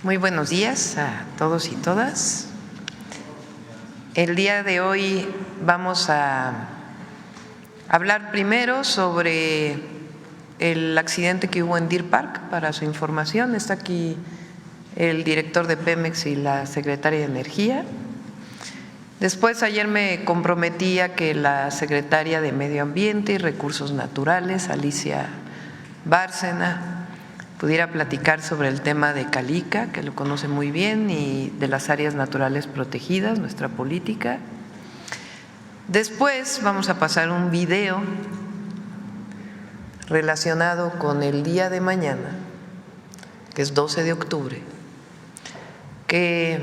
Muy buenos días a todos y todas. El día de hoy vamos a hablar primero sobre el accidente que hubo en Deer Park. Para su información, está aquí el director de Pemex y la secretaria de Energía. Después, ayer me comprometí a que la secretaria de Medio Ambiente y Recursos Naturales, Alicia Bárcena, pudiera platicar sobre el tema de Calica, que lo conoce muy bien, y de las áreas naturales protegidas, nuestra política. Después vamos a pasar un video relacionado con el día de mañana, que es 12 de octubre, que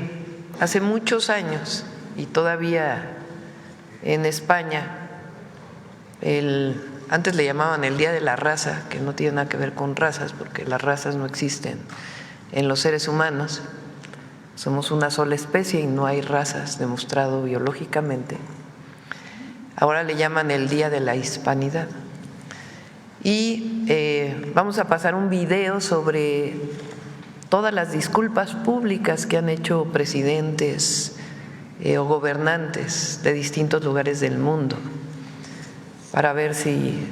hace muchos años y todavía en España, antes le llamaban el Día de la Raza, que no tiene nada que ver con razas, porque las razas no existen en los seres humanos. Somos una sola especie y no hay razas, demostrado biológicamente. Ahora le llaman el Día de la Hispanidad. Y vamos a pasar un video sobre todas las disculpas públicas que han hecho presidentes o gobernantes de distintos lugares del mundo, para ver si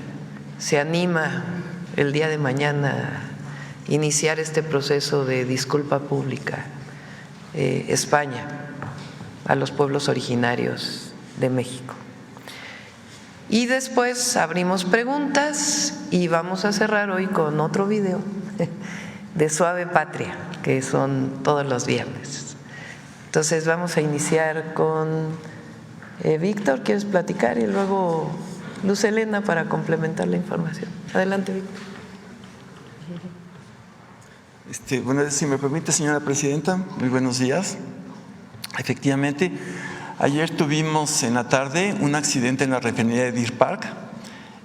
se anima el día de mañana a iniciar este proceso de disculpa pública España a los pueblos originarios de México. Y después abrimos preguntas y vamos a cerrar hoy con otro video de Suave Patria, que son todos los viernes. Entonces vamos a iniciar con Víctor, ¿quieres platicar? Y luego Luz Helena para complementar la información. Adelante, Víctor. Bueno, si me permite, señora presidenta, muy buenos días. Efectivamente, ayer tuvimos en la tarde un accidente en la refinería de Deer Park,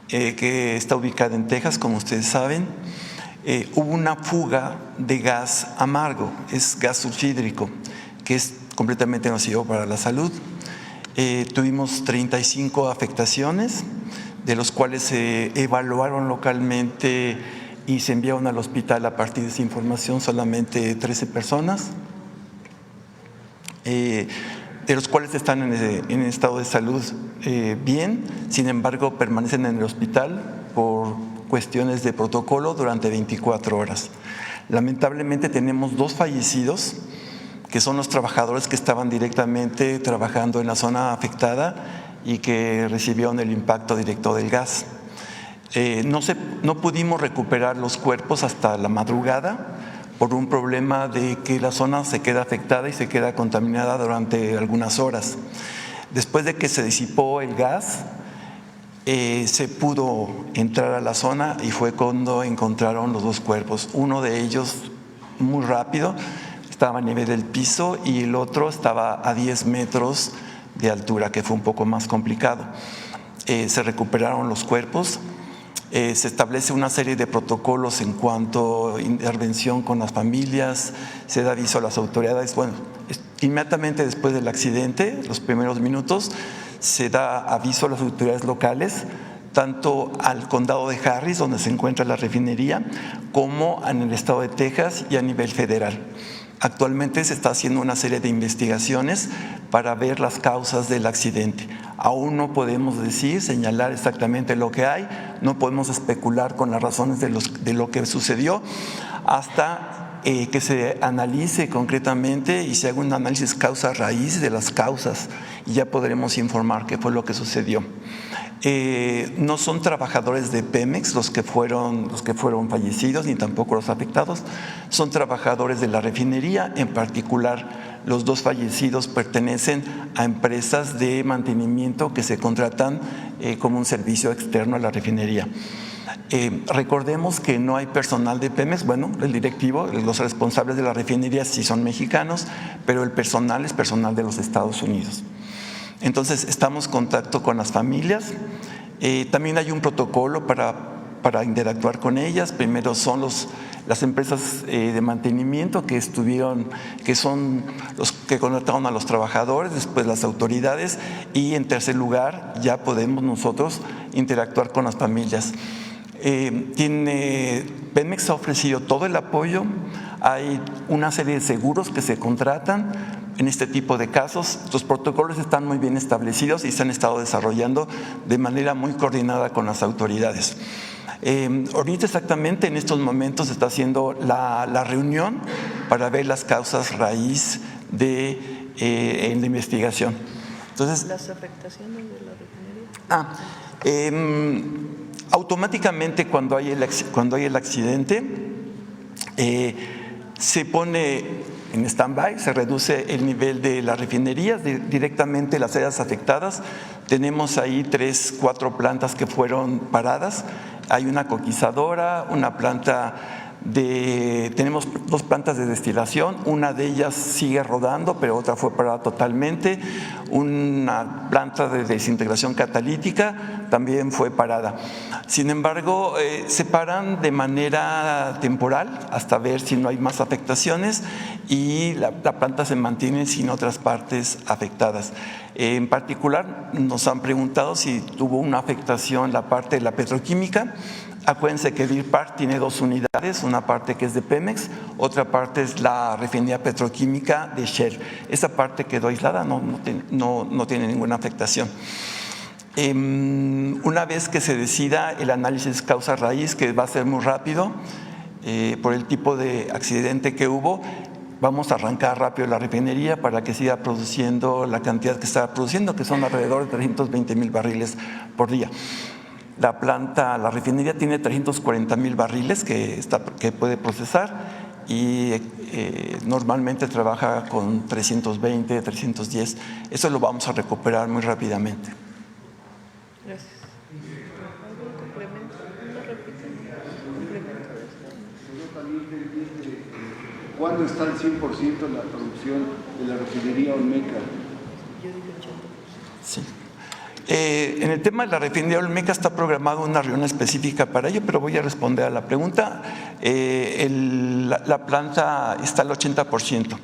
que está ubicada en Texas, como ustedes saben. Hubo una fuga de gas amargo, es gas sulfídrico, que es completamente nocivo para la salud. Tuvimos 35 afectaciones, de los cuales se evaluaron localmente y se enviaron al hospital a partir de esa información solamente 13 personas, de los cuales están en estado de salud bien, sin embargo permanecen en el hospital por cuestiones de protocolo durante 24 horas. Lamentablemente tenemos 2 fallecidos, que son los trabajadores que estaban directamente trabajando en la zona afectada y que recibieron el impacto directo del gas. No pudimos recuperar los cuerpos hasta la madrugada por un problema de que la zona se queda afectada y se queda contaminada durante algunas horas. Después de que se disipó el gas, se pudo entrar a la zona y fue cuando encontraron los 2 cuerpos. Uno de ellos muy rápido, estaba a nivel del piso, y el otro estaba a 10 metros de altura, que fue un poco más complicado. Se recuperaron los cuerpos. Se establece una serie de protocolos en cuanto a intervención con las familias, se da aviso a las autoridades. Bueno, inmediatamente después del accidente, los primeros minutos, se da aviso a las autoridades locales, tanto al condado de Harris, donde se encuentra la refinería, como en el estado de Texas y a nivel federal. Actualmente se está haciendo una serie de investigaciones para ver las causas del accidente. Aún no podemos señalar exactamente lo que hay, no podemos especular con las razones de lo que sucedió hasta que se analice concretamente y se haga un análisis causa-raíz de las causas, y ya podremos informar qué fue lo que sucedió. No son trabajadores de Pemex los que fueron fallecidos, ni tampoco los afectados, son trabajadores de la refinería. En particular, los 2 fallecidos pertenecen a empresas de mantenimiento que se contratan como un servicio externo a la refinería. Recordemos que no hay personal de Pemex. Bueno, el directivo, los responsables de la refinería sí son mexicanos, pero el personal es personal de los Estados Unidos. Entonces, estamos en contacto con las familias. También hay un protocolo para interactuar con ellas. Primero son las empresas de mantenimiento que son los que contrataron a los trabajadores, después las autoridades, y en tercer lugar ya podemos nosotros interactuar con las familias. Pemex ha ofrecido todo el apoyo hay una serie de seguros que se contratan en este tipo de casos. Los protocolos están muy bien establecidos y se han estado desarrollando de manera muy coordinada con las autoridades. Ahorita exactamente en estos momentos se está haciendo la reunión para ver las causas raíz de la investigación. Entonces, ¿las afectaciones de la refinería? Automáticamente cuando hay el accidente se pone en stand-by, se reduce el nivel de las refinerías, directamente las áreas afectadas. Tenemos ahí 3, 4 plantas que fueron paradas. Hay una coquizadora, una planta tenemos 2 plantas de destilación, una de ellas sigue rodando, pero otra fue parada totalmente. Una planta de desintegración catalítica también fue parada. Sin embargo, se paran de manera temporal hasta ver si no hay más afectaciones y la planta se mantiene sin otras partes afectadas. En particular, nos han preguntado si tuvo una afectación la parte de la petroquímica. Acuérdense que Deer Park tiene 2 unidades, una parte que es de Pemex, otra parte es la refinería petroquímica de Shell. Esa parte quedó aislada, no tiene ninguna afectación. Una vez que se decida el análisis causa raíz, que va a ser muy rápido por el tipo de accidente que hubo, vamos a arrancar rápido la refinería para que siga produciendo la cantidad que está produciendo, que son alrededor de 320,000 barriles por día. La refinería tiene 340,000 barriles que puede procesar y normalmente trabaja con 320, 310. Eso lo vamos a recuperar muy rápidamente. Gracias. ¿Algún complemento? ¿No repiten? ¿Complemento de esto? ¿Cuándo está el 100% la producción de la refinería Olmeca? Yo digo 80%. Sí. En el tema de la refinería Olmeca está programada una reunión específica para ello, pero voy a responder a la pregunta. La planta está al 80%.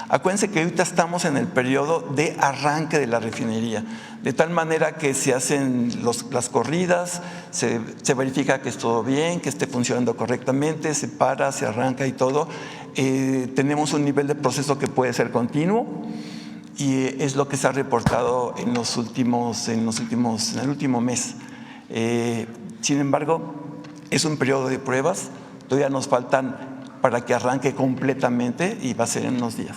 Acuérdense que ahorita estamos en el periodo de arranque de la refinería, de tal manera que se hacen las corridas, se verifica que es todo bien, que esté funcionando correctamente, se para, se arranca y todo. Tenemos un nivel de proceso que puede ser continuo y es lo que se ha reportado en el último mes. Sin embargo, es un periodo de pruebas, todavía nos faltan para que arranque completamente y va a ser en unos días.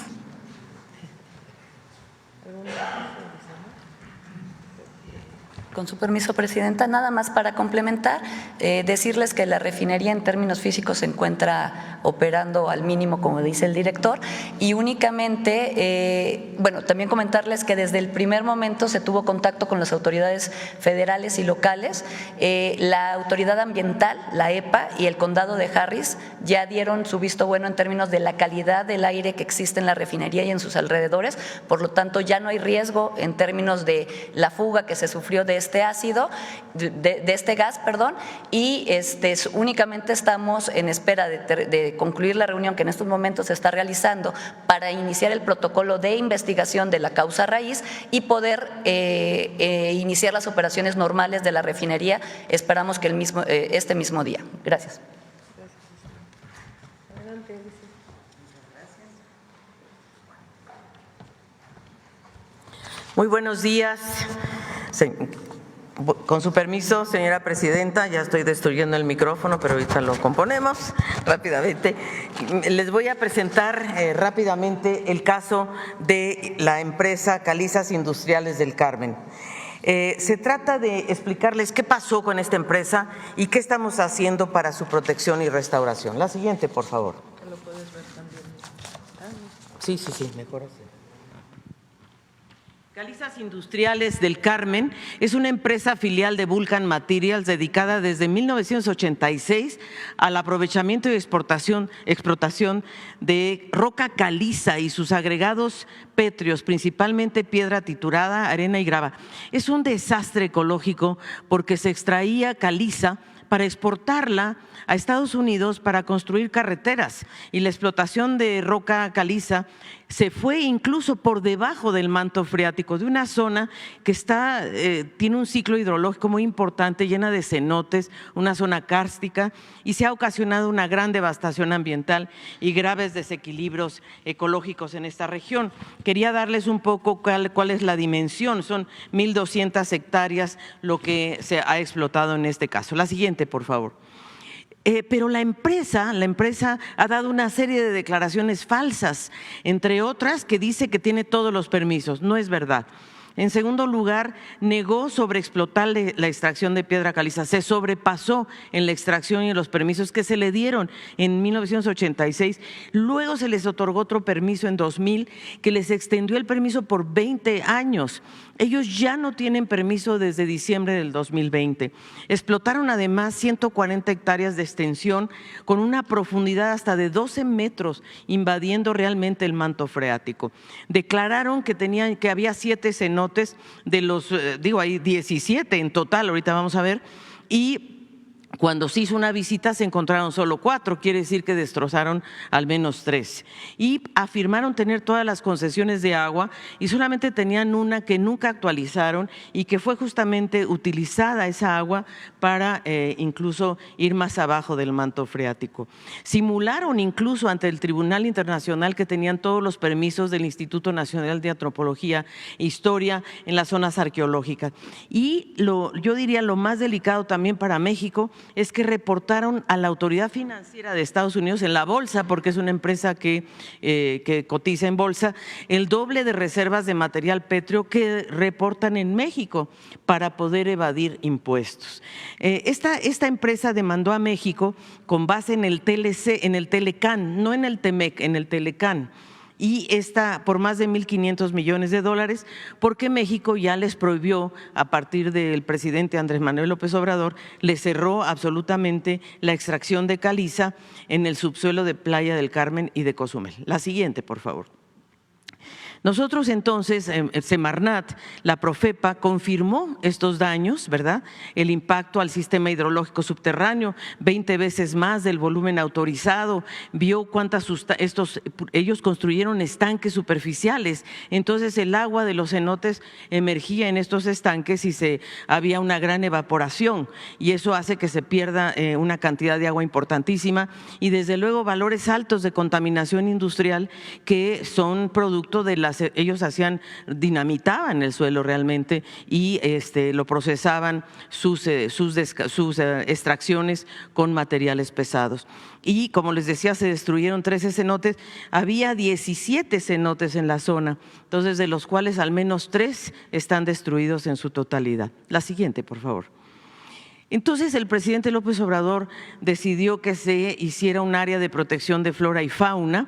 Con su permiso, Presidenta, nada más para complementar, decirles que la refinería en términos físicos se encuentra operando al mínimo, como dice el director, y únicamente, también comentarles que desde el primer momento se tuvo contacto con las autoridades federales y locales. La autoridad ambiental, la EPA y el condado de Harris ya dieron su visto bueno en términos de la calidad del aire que existe en la refinería y en sus alrededores, por lo tanto ya no hay riesgo en términos de la fuga que se sufrió de este ácido, de este gas, y únicamente estamos en espera de concluir la reunión que en estos momentos se está realizando para iniciar el protocolo de investigación de la causa raíz y poder iniciar las operaciones normales de la refinería. Esperamos que este mismo día. Gracias. Adelante, Alicia. Muy buenos días. Con su permiso, señora presidenta, ya estoy destruyendo el micrófono, pero ahorita lo componemos rápidamente. Les voy a presentar rápidamente el caso de la empresa Calizas Industriales del Carmen. Se trata de explicarles qué pasó con esta empresa y qué estamos haciendo para su protección y restauración. La siguiente, por favor. ¿Lo puedes ver también? Sí, mejor así. Calizas Industriales del Carmen es una empresa filial de Vulcan Materials dedicada desde 1986 al aprovechamiento y explotación de roca caliza y sus agregados pétreos, principalmente piedra triturada, arena y grava. Es un desastre ecológico porque se extraía caliza para exportarla a Estados Unidos para construir carreteras, y la explotación de roca caliza se fue incluso por debajo del manto freático de una zona que tiene un ciclo hidrológico muy importante, llena de cenotes, una zona kárstica, y se ha ocasionado una gran devastación ambiental y graves desequilibrios ecológicos en esta región. Quería darles un poco cuál es la dimensión, son 1.200 hectáreas lo que se ha explotado en este caso. La siguiente, por favor. Pero la empresa ha dado una serie de declaraciones falsas, entre otras que dice que tiene todos los permisos. No es verdad. En segundo lugar, negó sobreexplotar la extracción de piedra caliza. Se sobrepasó en la extracción y en los permisos que se le dieron en 1986. Luego se les otorgó otro permiso en 2000 que les extendió el permiso por 20 años. Ellos ya no tienen permiso desde diciembre del 2020. Explotaron además 140 hectáreas de extensión con una profundidad hasta de 12 metros, invadiendo realmente el manto freático. Declararon que había 7 cenotes de los, hay 17 en total, ahorita vamos a ver, y cuando se hizo una visita se encontraron solo 4, quiere decir que destrozaron al menos 3. Y afirmaron tener todas las concesiones de agua y solamente tenían una que nunca actualizaron y que fue justamente utilizada esa agua para incluso ir más abajo del manto freático. Simularon incluso ante el Tribunal Internacional que tenían todos los permisos del Instituto Nacional de Antropología e Historia en las zonas arqueológicas. Y yo diría lo más delicado también para México es que reportaron a la Autoridad Financiera de Estados Unidos en la bolsa, porque es una empresa que cotiza en bolsa, el doble de reservas de material pétreo que reportan en México para poder evadir impuestos. Esta empresa demandó a México con base en el TLC, en el Telecán, no en el Temec, en el Telecán. Y por más de 1.500 millones de dólares, porque México ya les prohibió, a partir del presidente Andrés Manuel López Obrador, le cerró absolutamente la extracción de caliza en el subsuelo de Playa del Carmen y de Cozumel. La siguiente, por favor. Nosotros entonces, Semarnat, la Profepa, confirmó estos daños, ¿verdad? El impacto al sistema hidrológico subterráneo, 20 veces más del volumen autorizado, vio ellos construyeron estanques superficiales, entonces el agua de los cenotes emergía en estos estanques y había una gran evaporación y eso hace que se pierda una cantidad de agua importantísima y desde luego valores altos de contaminación industrial que son producto de ellos dinamitaban el suelo realmente y lo procesaban sus extracciones con materiales pesados. Y como les decía, se destruyeron 13 cenotes, había 17 cenotes en la zona, entonces de los cuales al menos 3 están destruidos en su totalidad. La siguiente, por favor. Entonces el presidente López Obrador decidió que se hiciera un área de protección de flora y fauna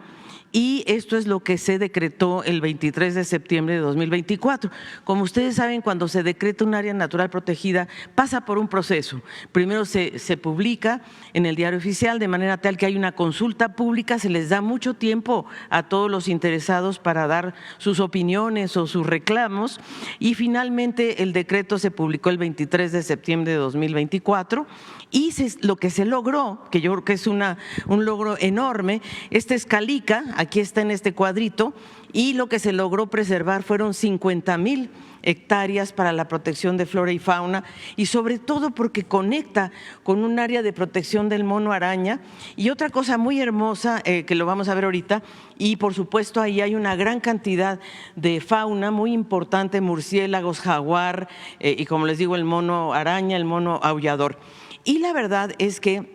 y esto es lo que se decretó el 23 de septiembre de 2024. Como ustedes saben, cuando se decreta un área natural protegida, pasa por un proceso. Primero se publica en el Diario Oficial de manera tal que hay una consulta pública, se les da mucho tiempo a todos los interesados para dar sus opiniones o sus reclamos y finalmente el decreto se publicó el 23 de septiembre de 2024 y lo que se logró, que yo creo que es un logro enorme, esta es Calica, aquí está en este cuadrito, y lo que se logró preservar fueron 50,000 hectáreas para la protección de flora y fauna y sobre todo porque conecta con un área de protección del mono araña y otra cosa muy hermosa que lo vamos a ver ahorita y por supuesto ahí hay una gran cantidad de fauna muy importante, murciélagos, jaguar y como les digo el mono araña, el mono aullador. Y la verdad es que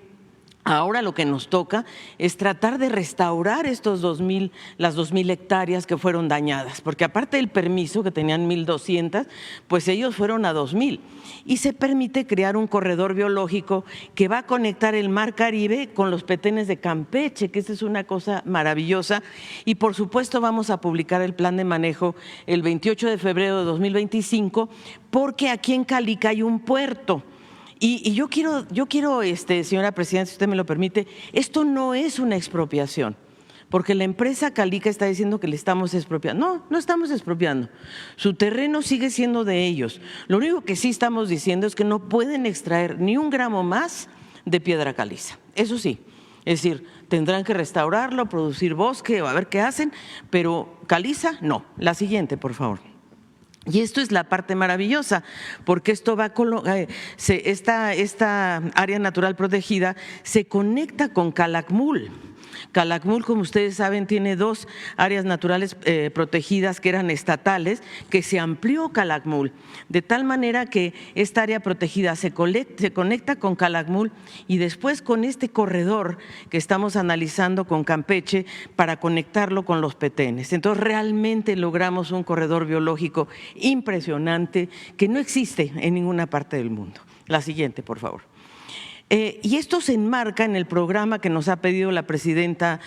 ahora lo que nos toca es tratar de restaurar las 2,000 hectáreas que fueron dañadas, porque aparte del permiso que tenían 1,200, pues ellos fueron a 2,000 y se permite crear un corredor biológico que va a conectar el Mar Caribe con los petenes de Campeche, que esa es una cosa maravillosa y por supuesto vamos a publicar el plan de manejo el 28 de febrero de 2025 porque aquí en Calica hay un puerto. Y yo quiero, señora presidenta, si usted me lo permite, esto no es una expropiación, porque la empresa Calica está diciendo que le estamos expropiando. No, no estamos expropiando. Su terreno sigue siendo de ellos. Lo único que sí estamos diciendo es que no pueden extraer ni un gramo más de piedra caliza. Eso sí, Es decir, tendrán que restaurarlo, producir bosque o a ver qué hacen, pero caliza, no. La siguiente, por favor. Y esto es la parte maravillosa, porque esto va esta área natural protegida se conecta con Calakmul. Calakmul, como ustedes saben, tiene 2 áreas naturales protegidas que eran estatales, que se amplió Calakmul, de tal manera que esta área protegida se conecta con Calakmul y después con este corredor que estamos analizando con Campeche para conectarlo con los petenes. Entonces realmente logramos un corredor biológico impresionante que no existe en ninguna parte del mundo. La siguiente, por favor. Y esto se enmarca en el programa que nos ha pedido la presidenta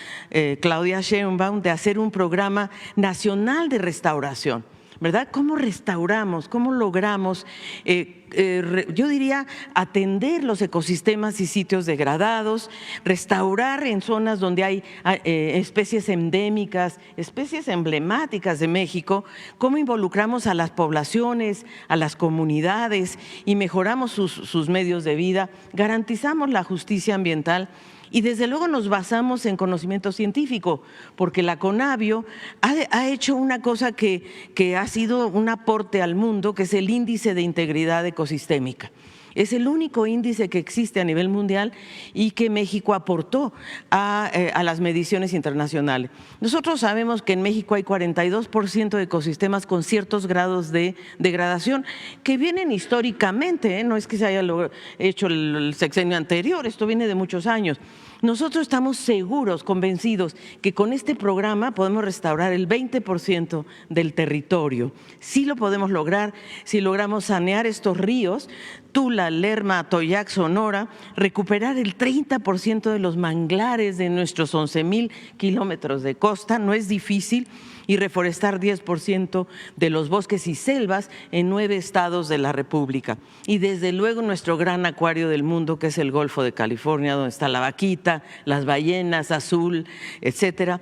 Claudia Sheinbaum de hacer un programa nacional de restauración, ¿verdad? ¿Cómo restauramos? ¿Cómo logramos, yo diría, atender los ecosistemas y sitios degradados, restaurar en zonas donde hay especies endémicas, especies emblemáticas de México? ¿Cómo involucramos a las poblaciones, a las comunidades y mejoramos sus medios de vida? Garantizamos la justicia ambiental. Y desde luego nos basamos en conocimiento científico, porque la CONABIO ha hecho una cosa que ha sido un aporte al mundo, que es el índice de integridad ecosistémica. Es el único índice que existe a nivel mundial y que México aportó a las mediciones internacionales. Nosotros sabemos que en México hay 42% de ecosistemas con ciertos grados de degradación que vienen históricamente, no es que se haya hecho el sexenio anterior, esto viene de muchos años. Nosotros estamos seguros, convencidos, que con este programa podemos restaurar el 20% del territorio. Sí lo podemos lograr si logramos sanear estos ríos, Tula, Lerma, Atoyac, Sonora, recuperar el 30% de los manglares de nuestros 11,000 kilómetros de costa, no es difícil, y reforestar 10% de los bosques y selvas en 9 estados de la República. Y desde luego nuestro gran acuario del mundo, que es el Golfo de California, donde está la vaquita, las ballenas, azul, etcétera,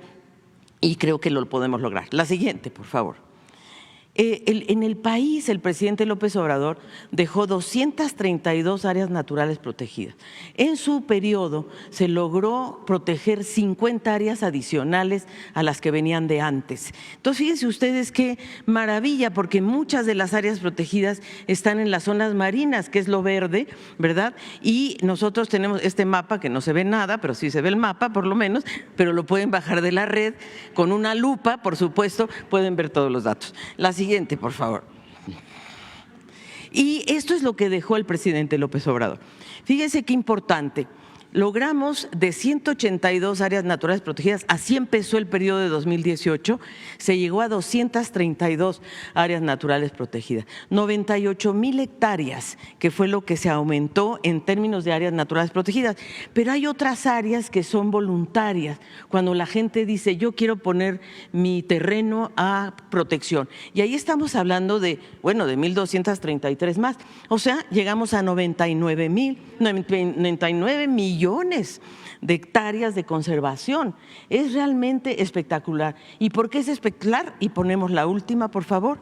y creo que lo podemos lograr. La siguiente, por favor. En el país, el presidente López Obrador dejó 232 áreas naturales protegidas. En su periodo se logró proteger 50 áreas adicionales a las que venían de antes. Entonces, fíjense ustedes qué maravilla, porque muchas de las áreas protegidas están en las zonas marinas, que es lo verde, ¿verdad? Y nosotros tenemos este mapa que no se ve nada, pero sí se ve el mapa por lo menos, pero lo pueden bajar de la red con una lupa, por supuesto, pueden ver todos los datos. La siguiente, por favor. Y esto es lo que dejó el presidente López Obrador. Fíjense qué importante. Logramos de 182 áreas naturales protegidas, así empezó el periodo de 2018, se llegó a 232 áreas naturales protegidas, 98,000 hectáreas, que fue lo que se aumentó en términos de áreas naturales protegidas. Pero hay otras áreas que son voluntarias, cuando la gente dice yo quiero poner mi terreno a protección. Y ahí estamos hablando de 1,233 más, o sea, llegamos a 99 millones de hectáreas de conservación. Es realmente espectacular. ¿Y por qué es espectacular? Y ponemos la última, por favor.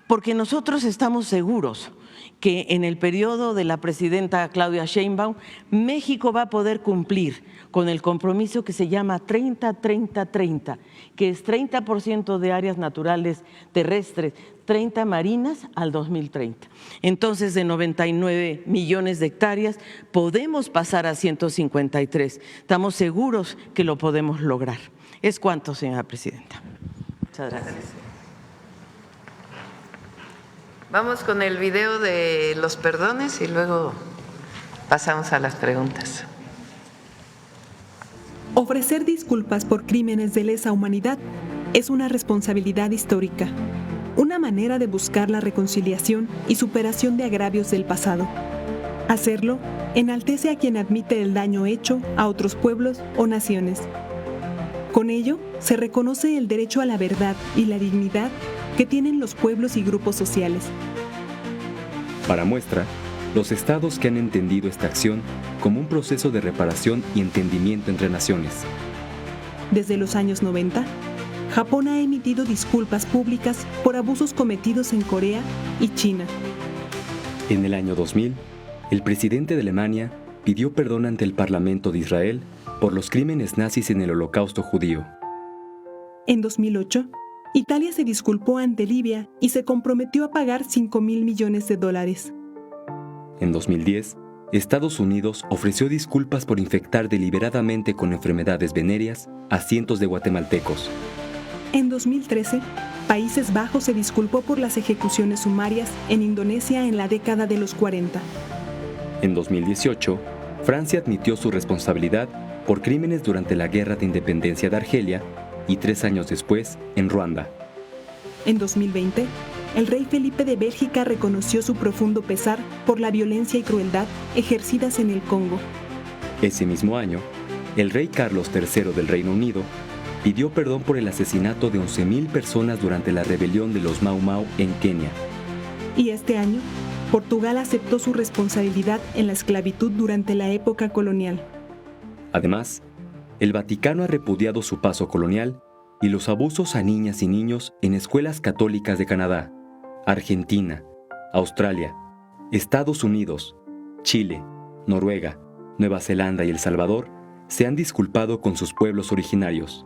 Porque nosotros estamos seguros que en el periodo de la presidenta Claudia Sheinbaum, México va a poder cumplir con el compromiso que se llama 30-30-30, que es 30% de áreas naturales terrestres, 30 marinas al 2030. Entonces, de 99 millones de hectáreas, podemos pasar a 153. Estamos seguros que lo podemos lograr. ¿Es cuánto, señora presidenta? Muchas gracias. Vamos con el video de los perdones y luego pasamos a las preguntas. Ofrecer disculpas por crímenes de lesa humanidad es una responsabilidad histórica, una manera de buscar la reconciliación y superación de agravios del pasado. Hacerlo enaltece a quien admite el daño hecho a otros pueblos o naciones. Con ello, se reconoce el derecho a la verdad y la dignidad que tienen los pueblos y grupos sociales. Para muestra, los estados que han entendido esta acción como un proceso de reparación y entendimiento entre naciones. Desde los años 90, Japón ha emitido disculpas públicas por abusos cometidos en Corea y China. En el año 2000, el presidente de Alemania pidió perdón ante el Parlamento de Israel por los crímenes nazis en el Holocausto judío. En 2008, Italia se disculpó ante Libia y se comprometió a pagar $5.000 millones. En 2010, Estados Unidos ofreció disculpas por infectar deliberadamente con enfermedades venéreas a cientos de guatemaltecos. En 2013, Países Bajos se disculpó por las ejecuciones sumarias en Indonesia en la década de los 40. En 2018, Francia admitió su responsabilidad por crímenes durante la Guerra de Independencia de Argelia y 3 años después, en Ruanda. En 2020, el rey Felipe de Bélgica reconoció su profundo pesar por la violencia y crueldad ejercidas en el Congo. Ese mismo año, el rey Carlos III del Reino Unido pidió perdón por el asesinato de 11.000 personas durante la rebelión de los Mau Mau en Kenia. Y este año, Portugal aceptó su responsabilidad en la esclavitud durante la época colonial. Además, el Vaticano ha repudiado su paso colonial y los abusos a niñas y niños en escuelas católicas de Canadá, Argentina, Australia, Estados Unidos, Chile, Noruega, Nueva Zelanda y El Salvador se han disculpado con sus pueblos originarios.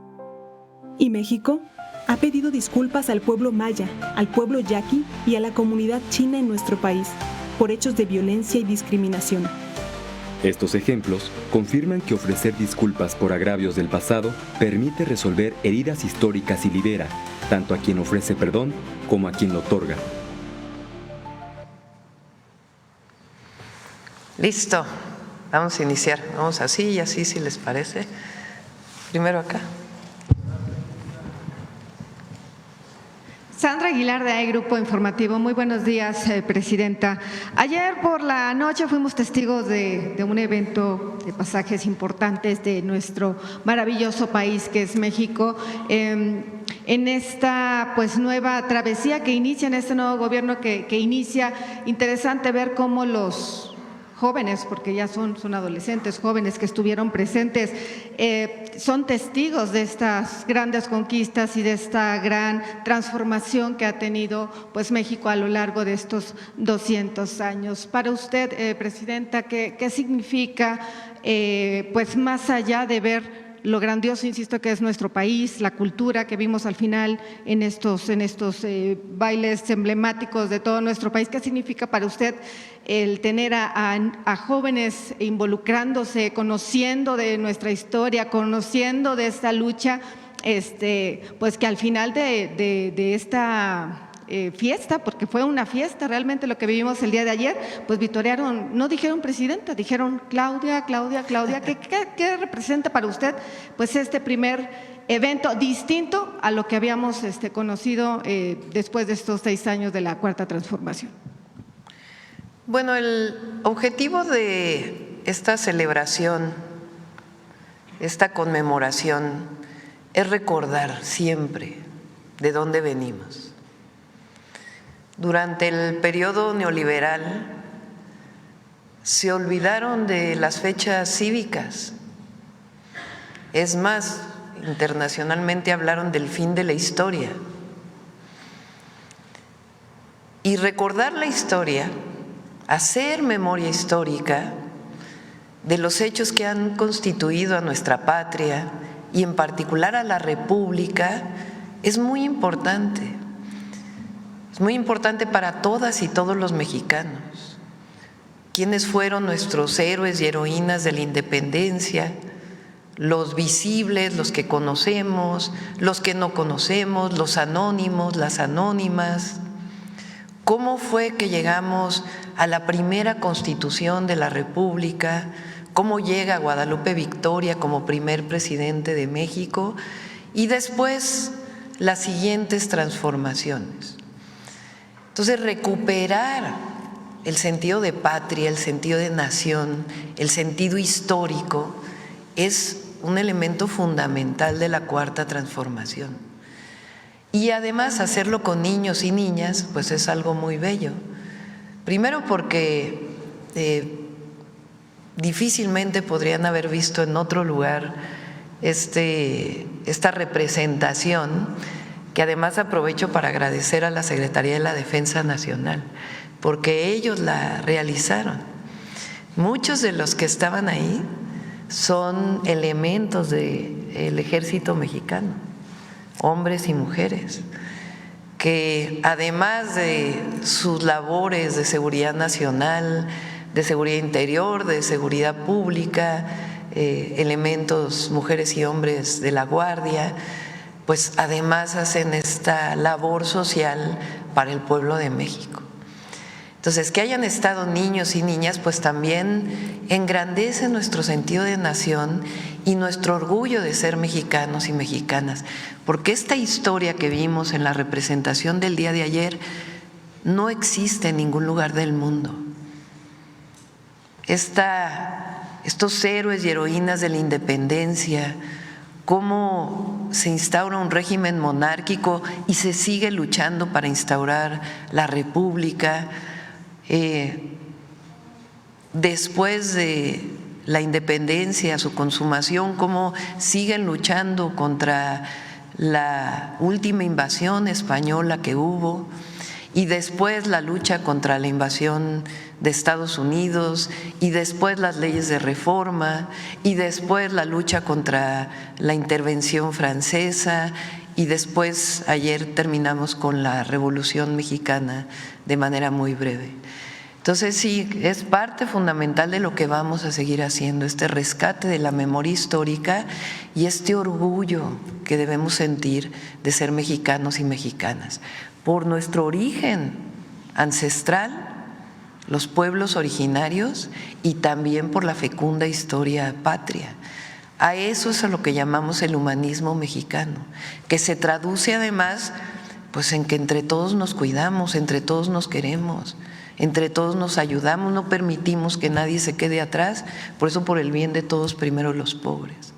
Y México ha pedido disculpas al pueblo maya, al pueblo yaqui y a la comunidad china en nuestro país por hechos de violencia y discriminación. Estos ejemplos confirman que ofrecer disculpas por agravios del pasado permite resolver heridas históricas y libera tanto a quien ofrece perdón como a quien lo otorga. Listo, vamos a iniciar. Vamos así y así, si les parece. Primero acá. Sandra Aguilar de AI Grupo Informativo. Muy buenos días, Presidenta. Ayer por la noche fuimos testigos de un evento de pasajes importantes de nuestro maravilloso país que es México. En esta nueva travesía que inicia, en este nuevo gobierno que inicia, interesante ver cómo los jóvenes, porque ya son adolescentes, jóvenes que estuvieron presentes, son testigos de estas grandes conquistas y de esta gran transformación que ha tenido México a lo largo de estos 200 años. Para usted, Presidenta, ¿qué significa, más allá de ver lo grandioso, insisto, que es nuestro país, la cultura que vimos al final en estos bailes emblemáticos de todo nuestro país? ¿Qué significa para usted el tener a jóvenes involucrándose, conociendo de nuestra historia, conociendo de esta lucha, que al final de esta fiesta, porque fue una fiesta realmente lo que vivimos el día de ayer, vitorearon, no dijeron presidenta, dijeron Claudia, Claudia, Claudia? ¿Qué representa para usted este primer evento distinto a lo que habíamos conocido después de estos 6 años de la Cuarta Transformación? Bueno, el objetivo de esta celebración, esta conmemoración, es recordar siempre de dónde venimos. Durante el periodo neoliberal se olvidaron de las fechas cívicas. Es más, internacionalmente hablaron del fin de la historia. Y recordar la historia, hacer memoria histórica de los hechos que han constituido a nuestra patria y en particular a la República, es muy importante. Es muy importante para todas y todos los mexicanos. ¿Quiénes fueron nuestros héroes y heroínas de la independencia? Los visibles, los que conocemos, los que no conocemos, los anónimos, las anónimas. ¿Cómo fue que llegamos a la primera Constitución de la República? ¿Cómo llega Guadalupe Victoria como primer presidente de México? Y después las siguientes transformaciones. Entonces, recuperar el sentido de patria, el sentido de nación, el sentido histórico es un elemento fundamental de la Cuarta Transformación. Y además hacerlo con niños y niñas, es algo muy bello. Primero porque difícilmente podrían haber visto en otro lugar esta representación, que además aprovecho para agradecer a la Secretaría de la Defensa Nacional, porque ellos la realizaron. Muchos de los que estaban ahí son elementos del ejército mexicano, hombres y mujeres, que además de sus labores de seguridad nacional, de seguridad interior, de seguridad pública, elementos, mujeres y hombres de la Guardia, pues además hacen esta labor social para el pueblo de México. Entonces, que hayan estado niños y niñas, pues también engrandece nuestro sentido de nación y nuestro orgullo de ser mexicanos y mexicanas, porque esta historia que vimos en la representación del día de ayer no existe en ningún lugar del mundo. Estos héroes y heroínas de la independencia, cómo se instaura un régimen monárquico y se sigue luchando para instaurar la república. Después de la independencia, su consumación, cómo siguen luchando contra la última invasión española que hubo, y después la lucha contra la invasión de Estados Unidos, y después las leyes de reforma, y después la lucha contra la intervención francesa, y después ayer terminamos con la Revolución Mexicana de manera muy breve. Entonces sí, es parte fundamental de lo que vamos a seguir haciendo, este rescate de la memoria histórica y este orgullo que debemos sentir de ser mexicanos y mexicanas, por nuestro origen ancestral, los pueblos originarios, y también por la fecunda historia patria. A eso es a lo que llamamos el humanismo mexicano, que se traduce además pues en que entre todos nos cuidamos, entre todos nos queremos, entre todos nos ayudamos, no permitimos que nadie se quede atrás, por eso por el bien de todos primero los pobres.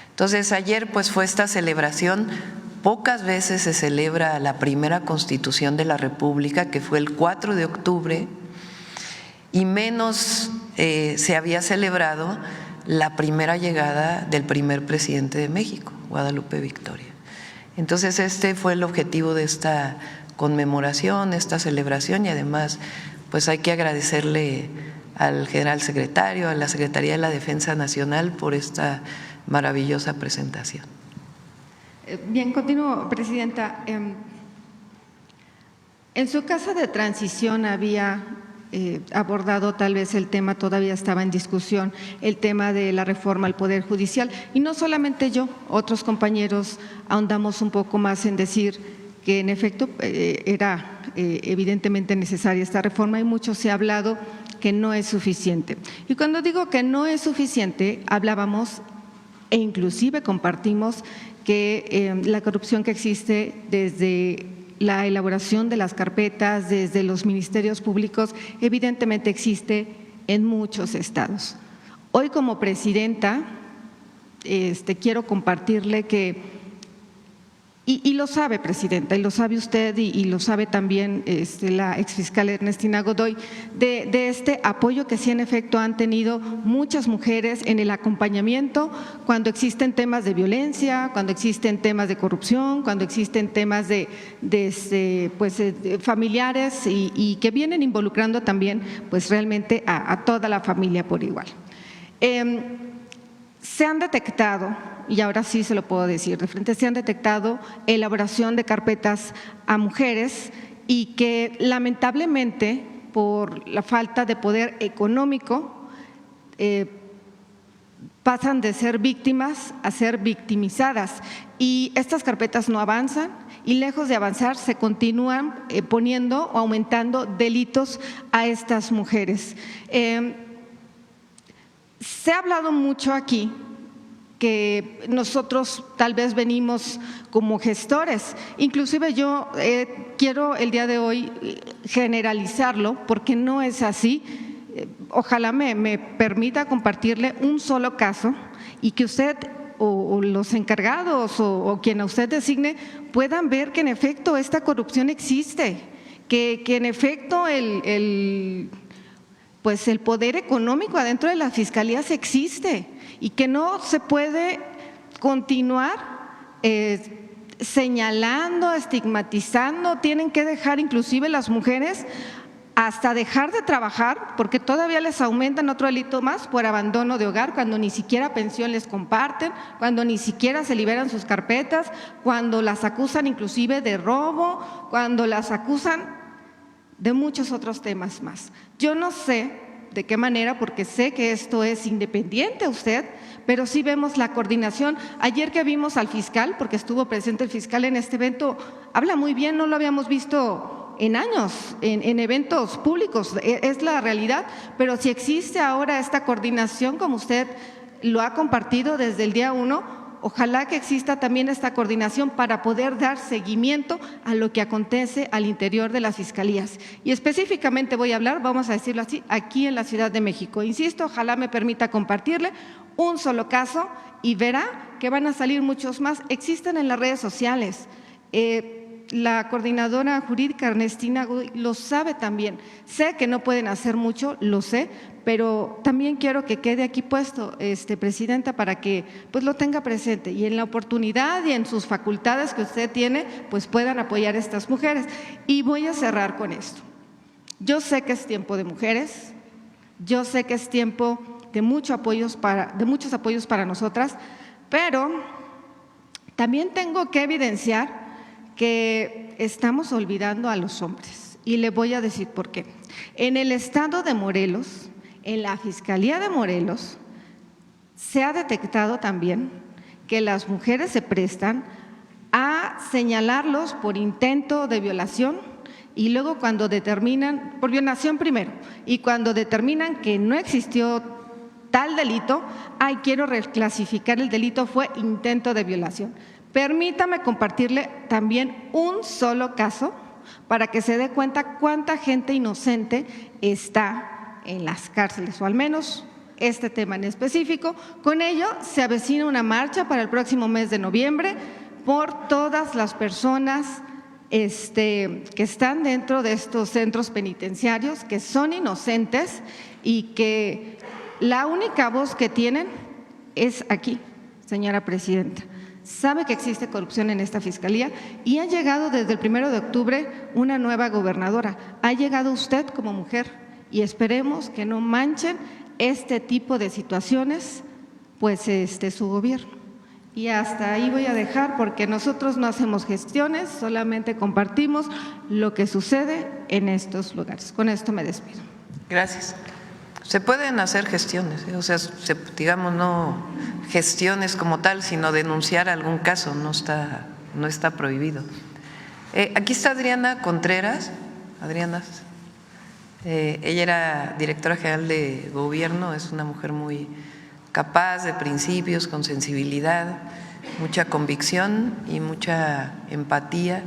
Entonces ayer pues fue esta celebración. Pocas veces se celebra la primera Constitución de la República, que fue el 4 de octubre, y menos se había celebrado la primera llegada del primer presidente de México, Guadalupe Victoria. Entonces este fue el objetivo de esta conmemoración, esta celebración, y además pues hay que agradecerle al general secretario, a la Secretaría de la Defensa Nacional por esta maravillosa presentación. Bien, continúo, Presidenta. En su casa de transición había abordado tal vez el tema, todavía estaba en discusión, el tema de la reforma al Poder Judicial. Y no solamente yo, otros compañeros ahondamos un poco más en decir que en efecto era evidentemente necesaria esta reforma, y mucho se ha hablado que no es suficiente. Y cuando digo que no es suficiente, hablábamos e inclusive compartimos que la corrupción que existe desde la elaboración de las carpetas, desde los ministerios públicos, evidentemente existe en muchos estados. Hoy como presidenta quiero compartirle que y lo sabe, Presidenta, y lo sabe usted y lo sabe también la exfiscal Ernestina Godoy, de este apoyo que sí en efecto han tenido muchas mujeres en el acompañamiento cuando existen temas de violencia, cuando existen temas de corrupción, cuando existen temas de familiares y que vienen involucrando también pues realmente a toda la familia por igual. Se han detectado, y ahora sí se lo puedo decir de frente, se han detectado elaboración de carpetas a mujeres y que lamentablemente por la falta de poder económico pasan de ser víctimas a ser victimizadas, y estas carpetas no avanzan, y lejos de avanzar se continúan poniendo o aumentando delitos a estas mujeres. Se ha hablado mucho aquí que nosotros tal vez venimos como gestores, inclusive yo quiero el día de hoy generalizarlo porque no es así. Ojalá me permita compartirle un solo caso y que usted o los encargados o quien a usted designe puedan ver que en efecto esta corrupción existe, que en efecto el poder económico adentro de las fiscalías existe y que no se puede continuar señalando, estigmatizando. Tienen que dejar inclusive las mujeres hasta dejar de trabajar, porque todavía les aumentan otro delito más por abandono de hogar, cuando ni siquiera pensión les comparten, cuando ni siquiera se liberan sus carpetas, cuando las acusan inclusive de robo, cuando las acusan de muchos otros temas más. Yo no sé de qué manera, porque sé que esto es independiente a usted, pero sí vemos la coordinación. Ayer que vimos al fiscal, porque estuvo presente el fiscal en este evento, habla muy bien, no lo habíamos visto en años, en eventos públicos, es la realidad, pero si existe ahora esta coordinación, como usted lo ha compartido desde el día 1, ojalá que exista también esta coordinación para poder dar seguimiento a lo que acontece al interior de las fiscalías. Y específicamente voy a hablar, vamos a decirlo así, aquí en la Ciudad de México. Insisto, ojalá me permita compartirle un solo caso y verá que van a salir muchos más. Existen en las redes sociales. La coordinadora jurídica Ernestina Godoy lo sabe también. Sé que no pueden hacer mucho, lo sé, pero también quiero que quede aquí puesto, Presidenta, para que pues lo tenga presente y en la oportunidad y en sus facultades que usted tiene, pues puedan apoyar a estas mujeres. Y voy a cerrar con esto. Yo sé que es tiempo de mujeres, yo sé que es tiempo de muchos apoyos para nosotras, pero también tengo que evidenciar que estamos olvidando a los hombres, y le voy a decir por qué. En el estado de Morelos, en la Fiscalía de Morelos, se ha detectado también que las mujeres se prestan a señalarlos por intento de violación y luego cuando determinan, por violación primero, y cuando determinan que no existió tal delito, quiero reclasificar el delito, fue intento de violación. Permítame compartirle también un solo caso para que se dé cuenta cuánta gente inocente está en las cárceles, o al menos este tema en específico. Con ello se avecina una marcha para el próximo mes de noviembre por todas las personas que están dentro de estos centros penitenciarios, que son inocentes y que la única voz que tienen es aquí, señora Presidenta. Sabe que existe corrupción en esta fiscalía y ha llegado desde el 1 de octubre una nueva gobernadora. Ha llegado usted como mujer y esperemos que no manchen este tipo de situaciones, pues su gobierno. Y hasta ahí voy a dejar porque nosotros no hacemos gestiones, solamente compartimos lo que sucede en estos lugares. Con esto me despido. Gracias. Se pueden hacer gestiones, o sea, digamos, no gestiones como tal, sino denunciar algún caso, no está prohibido. Aquí está Adriana Contreras. Adriana, ella era directora general de gobierno, es una mujer muy capaz, de principios, con sensibilidad, mucha convicción y mucha empatía.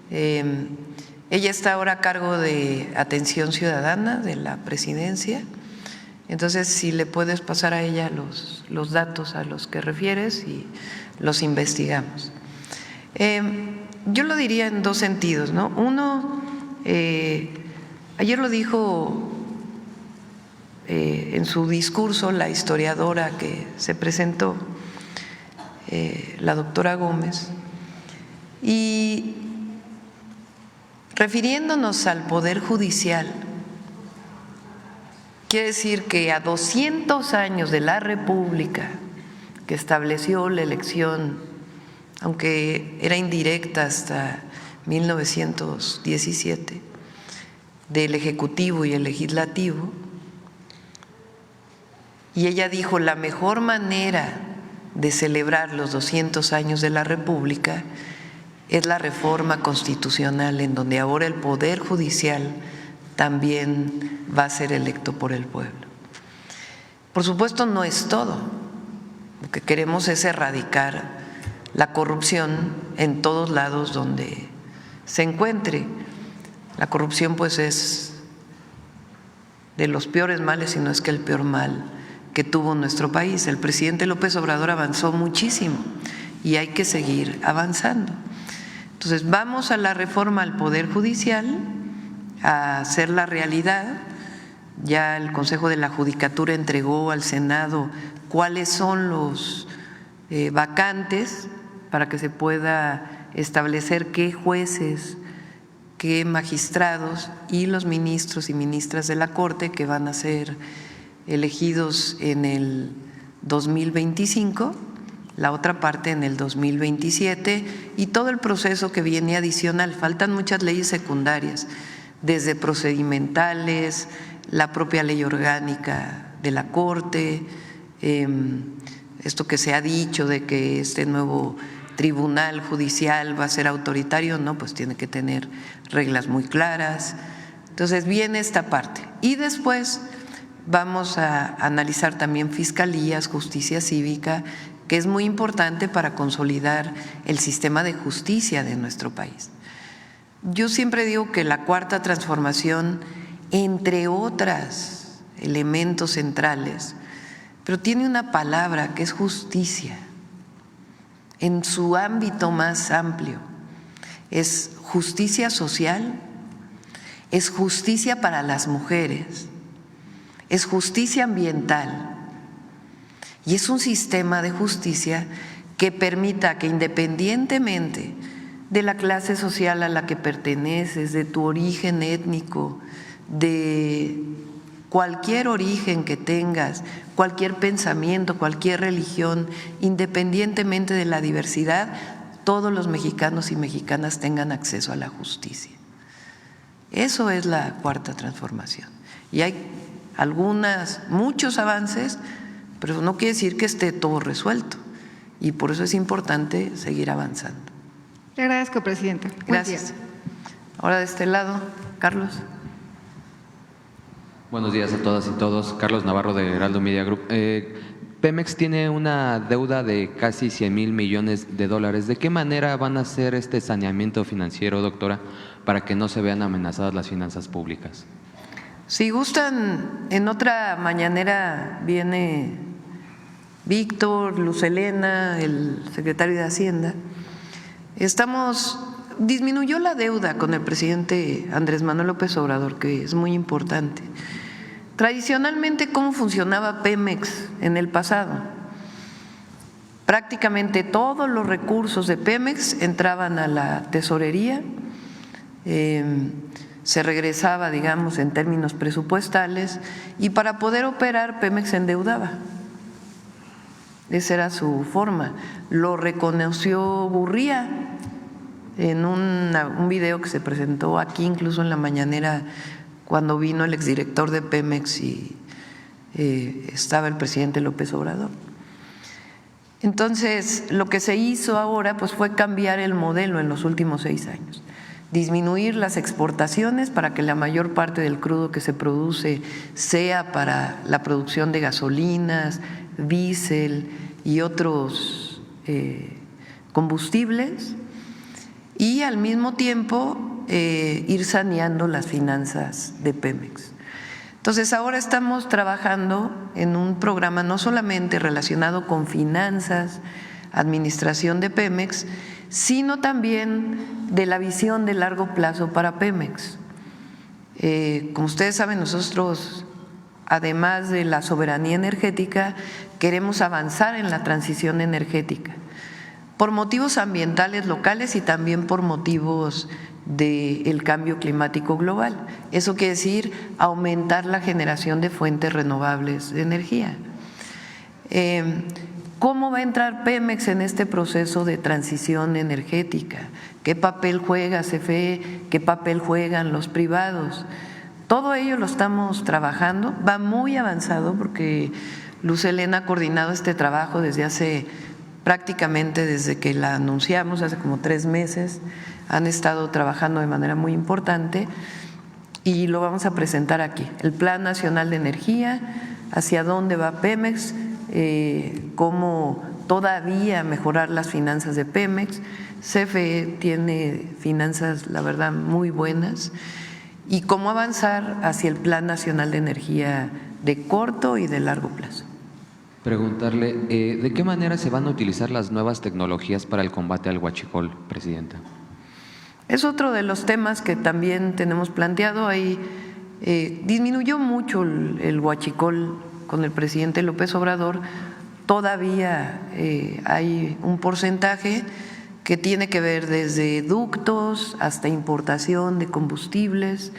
Ella está ahora a cargo de Atención Ciudadana de la Presidencia. Entonces, si le puedes pasar a ella los datos a los que refieres y los investigamos. Yo lo diría en dos sentidos, ¿no? Uno, ayer lo dijo en su discurso la historiadora que se presentó, la doctora Gómez, y refiriéndonos al Poder Judicial, quiere decir que a 200 años de la República, que estableció la elección, aunque era indirecta hasta 1917, del Ejecutivo y el Legislativo, y ella dijo, la mejor manera de celebrar los 200 años de la República es la reforma constitucional, en donde ahora el Poder Judicial también va a ser electo por el pueblo. Por supuesto, no es todo. Lo que queremos es erradicar la corrupción en todos lados donde se encuentre. La corrupción, pues, es de los peores males, si no es que el peor mal que tuvo nuestro país. El presidente López Obrador avanzó muchísimo y hay que seguir avanzando. Entonces, vamos a la reforma al Poder Judicial, a hacer la realidad. Ya el Consejo de la Judicatura entregó al Senado cuáles son los vacantes para que se pueda establecer qué jueces que magistrados y los ministros y ministras de la Corte que van a ser elegidos en el 2025, la otra parte en el 2027 y todo el proceso que viene adicional. Faltan muchas leyes secundarias, desde procedimentales, la propia ley orgánica de la Corte, esto que se ha dicho de que este nuevo tribunal judicial va a ser autoritario, no, pues tiene que tener reglas muy claras. Entonces viene esta parte y después vamos a analizar también fiscalías, justicia cívica, que es muy importante para consolidar el sistema de justicia de nuestro país. Yo siempre digo que la cuarta transformación, entre otros elementos centrales, pero tiene una palabra que es justicia, en su ámbito más amplio. Es justicia social, es justicia para las mujeres, es justicia ambiental y es un sistema de justicia que permita que independientemente de la clase social a la que perteneces, de tu origen étnico, de cualquier origen que tengas, cualquier pensamiento, cualquier religión, independientemente de la diversidad, todos los mexicanos y mexicanas tengan acceso a la justicia. Eso es la cuarta transformación. Y hay muchos avances, pero no quiere decir que esté todo resuelto. Y por eso es importante seguir avanzando. Le agradezco, presidenta. Gracias. Ahora de este lado, Carlos. Buenos días a todas y todos. Carlos Navarro de Heraldo Media Group. Pemex tiene una deuda de casi 100,000 millones de dólares. ¿De qué manera van a hacer este saneamiento financiero, doctora, para que no se vean amenazadas las finanzas públicas? Si gustan, en otra mañanera viene Víctor, Luz Helena, el secretario de Hacienda. Disminuyó la deuda con el presidente Andrés Manuel López Obrador, que es muy importante. Tradicionalmente, ¿cómo funcionaba Pemex en el pasado? Prácticamente todos los recursos de Pemex entraban a la tesorería, se regresaba, digamos, en términos presupuestales, y para poder operar Pemex se endeudaba. Esa era su forma. Lo reconoció Gurría en un video que se presentó aquí, incluso en la mañanera, cuando vino el exdirector de Pemex y estaba el presidente López Obrador. Entonces, lo que se hizo ahora pues fue cambiar el modelo en los últimos 6 años, disminuir las exportaciones para que la mayor parte del crudo que se produce sea para la producción de gasolinas, diésel y otros combustibles, y al mismo tiempo ir saneando las finanzas de Pemex. Entonces ahora estamos trabajando en un programa no solamente relacionado con finanzas, administración de Pemex, sino también de la visión de largo plazo para Pemex. Como ustedes saben, nosotros, además de la soberanía energética, queremos avanzar en la transición energética por motivos ambientales locales y también por motivos del cambio climático global. Eso quiere decir aumentar la generación de fuentes renovables de energía. ¿Cómo va a entrar Pemex en este proceso de transición energética? ¿Qué papel juega CFE? ¿Qué papel juegan los privados? Todo ello lo estamos trabajando, va muy avanzado porque Luz Helena ha coordinado este trabajo prácticamente desde que la anunciamos, hace como 3 meses. Han estado trabajando de manera muy importante y lo vamos a presentar aquí. El Plan Nacional de Energía, hacia dónde va Pemex, cómo todavía mejorar las finanzas de Pemex. CFE tiene finanzas, la verdad, muy buenas, y cómo avanzar hacia el Plan Nacional de Energía de corto y de largo plazo. Preguntarle, ¿de qué manera se van a utilizar las nuevas tecnologías para el combate al huachicol, presidenta? Es otro de los temas que también tenemos planteado. Ahí disminuyó mucho el huachicol con el presidente López Obrador. Todavía hay un porcentaje que tiene que ver desde ductos hasta importación de combustibles,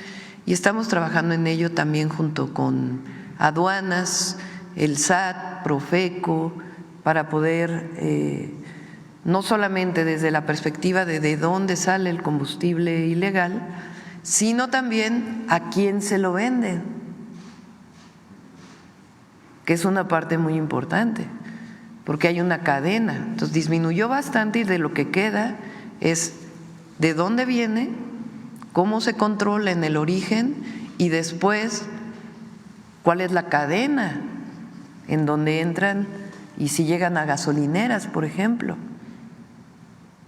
y estamos trabajando en ello también junto con aduanas, el SAT, Profeco, para poder no solamente desde la perspectiva de dónde sale el combustible ilegal, sino también a quién se lo venden, que es una parte muy importante, porque hay una cadena. Entonces disminuyó bastante, y de lo que queda es de dónde viene, cómo se controla en el origen, y después cuál es la cadena en donde entran y si llegan a gasolineras, por ejemplo.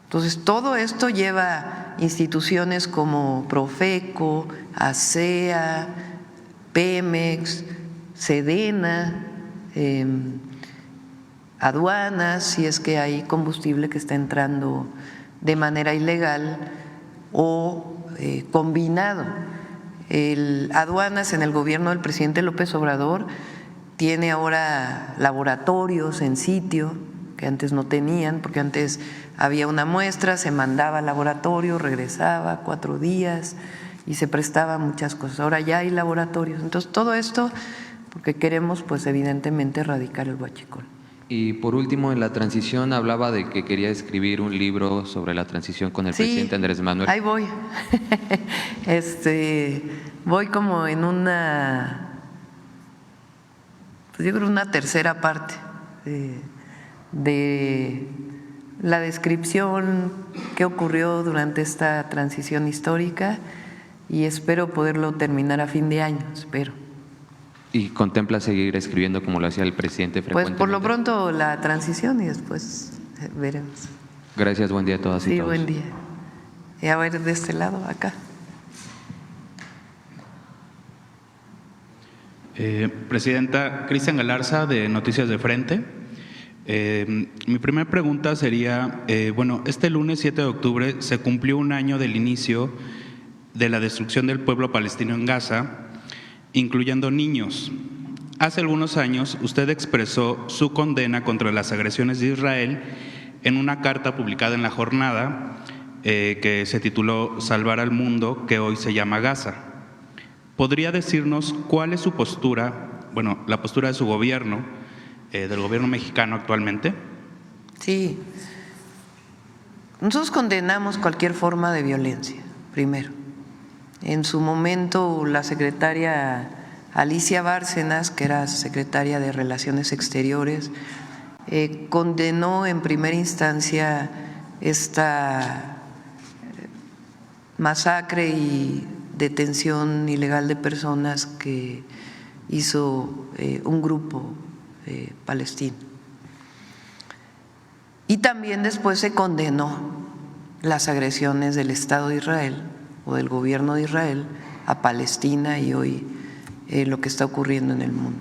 Entonces, todo esto lleva instituciones como Profeco, ASEA, Pemex, Sedena, aduanas, si es que hay combustible que está entrando de manera ilegal o combinado. Aduanas en el gobierno del presidente López Obrador tiene ahora laboratorios en sitio que antes no tenían, porque antes había una muestra, se mandaba al laboratorio, regresaba 4 días y se prestaba muchas cosas. Ahora ya hay laboratorios. Entonces, todo esto porque queremos, pues evidentemente, erradicar el huachicol. Y por último, en la transición hablaba de que quería escribir un libro sobre la transición con el presidente Andrés Manuel. Ahí voy. Voy como en una, pues yo creo una tercera parte de la descripción que ocurrió durante esta transición histórica, y espero poderlo terminar a fin de año, espero. ¿Y contempla seguir escribiendo como lo hacía el presidente frecuentemente? Pues por lo pronto la transición y después veremos. Gracias, buen día a todas y sí, todos. Buen día. Y a ver de este lado, acá. Presidenta, Cristian Galarza, de Noticias de Frente. Mi primera pregunta sería, bueno, este lunes 7 de octubre se cumplió un año del inicio de la destrucción del pueblo palestino en Gaza, incluyendo niños. Hace algunos años usted expresó su condena contra las agresiones de Israel en una carta publicada en La Jornada que se tituló Salvar al Mundo, que hoy se llama Gaza. ¿Podría decirnos cuál es su postura, bueno, la postura de su gobierno, del gobierno mexicano actualmente? Sí. Nosotros condenamos cualquier forma de violencia, primero. En su momento, la secretaria Alicia Bárcenas, que era secretaria de Relaciones Exteriores, condenó en primera instancia esta masacre y detención ilegal de personas que hizo un grupo palestino. Y también después se condenó las agresiones del Estado de Israel o del gobierno de Israel a Palestina y hoy lo que está ocurriendo en el mundo.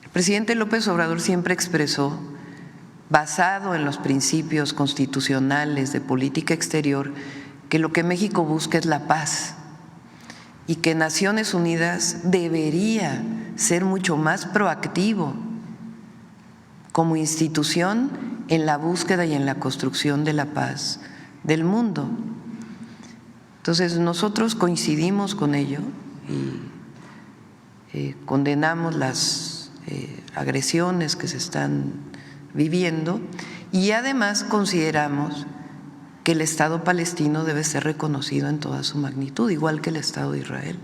El presidente López Obrador siempre expresó, basado en los principios constitucionales de política exterior, que lo que México busca es la paz y que Naciones Unidas debería ser mucho más proactivo como institución en la búsqueda y en la construcción de la paz del mundo. Entonces nosotros coincidimos con ello y condenamos las agresiones que se están viviendo, y además consideramos que el Estado palestino debe ser reconocido en toda su magnitud, igual que el Estado de Israel.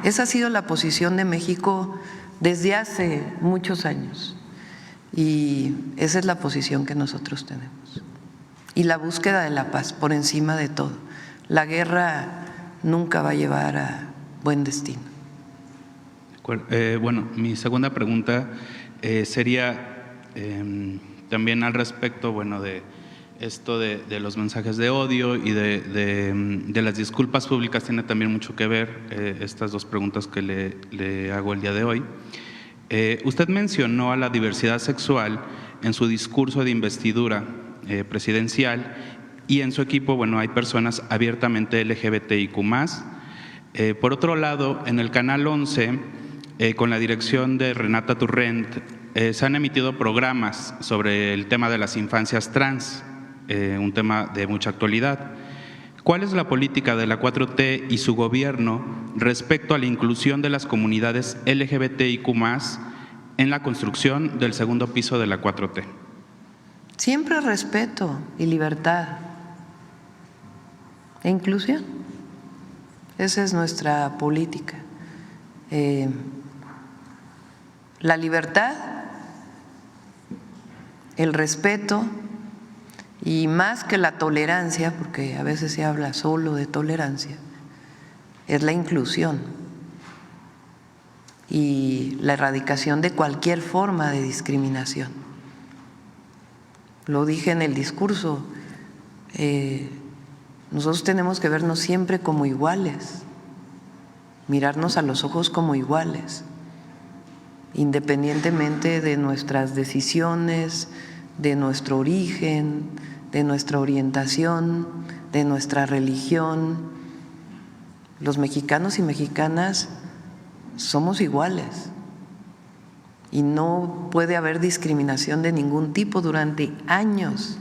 Esa ha sido la posición de México desde hace muchos años, y esa es la posición que nosotros tenemos. Y la búsqueda de la paz por encima de todo. La guerra nunca va a llevar a buen destino. Bueno, mi segunda pregunta sería también al respecto, bueno, de esto de los mensajes de odio y de las disculpas públicas. Tiene también mucho que ver estas dos preguntas que le hago el día de hoy. Usted mencionó a la diversidad sexual en su discurso de investidura presidencial, y en su equipo, bueno, hay personas abiertamente LGBTIQ+. Por otro lado, en el Canal 11, con la dirección de Renata Turrent, se han emitido programas sobre el tema de las infancias trans. un tema de mucha actualidad. ¿Cuál es la política de la 4T y su gobierno respecto a la inclusión de las comunidades LGBTIQ+ en la construcción del segundo piso de la 4T? Siempre respeto y libertad e inclusión. Esa es nuestra política. La libertad, el respeto y más que la tolerancia, porque a veces se habla solo de tolerancia, es la inclusión y la erradicación de cualquier forma de discriminación. Lo dije en el discurso, nosotros tenemos que vernos siempre como iguales, mirarnos a los ojos como iguales, independientemente de nuestras decisiones, de nuestro origen, de nuestra orientación, de nuestra religión. Los mexicanos y mexicanas somos iguales y no puede haber discriminación de ningún tipo durante años,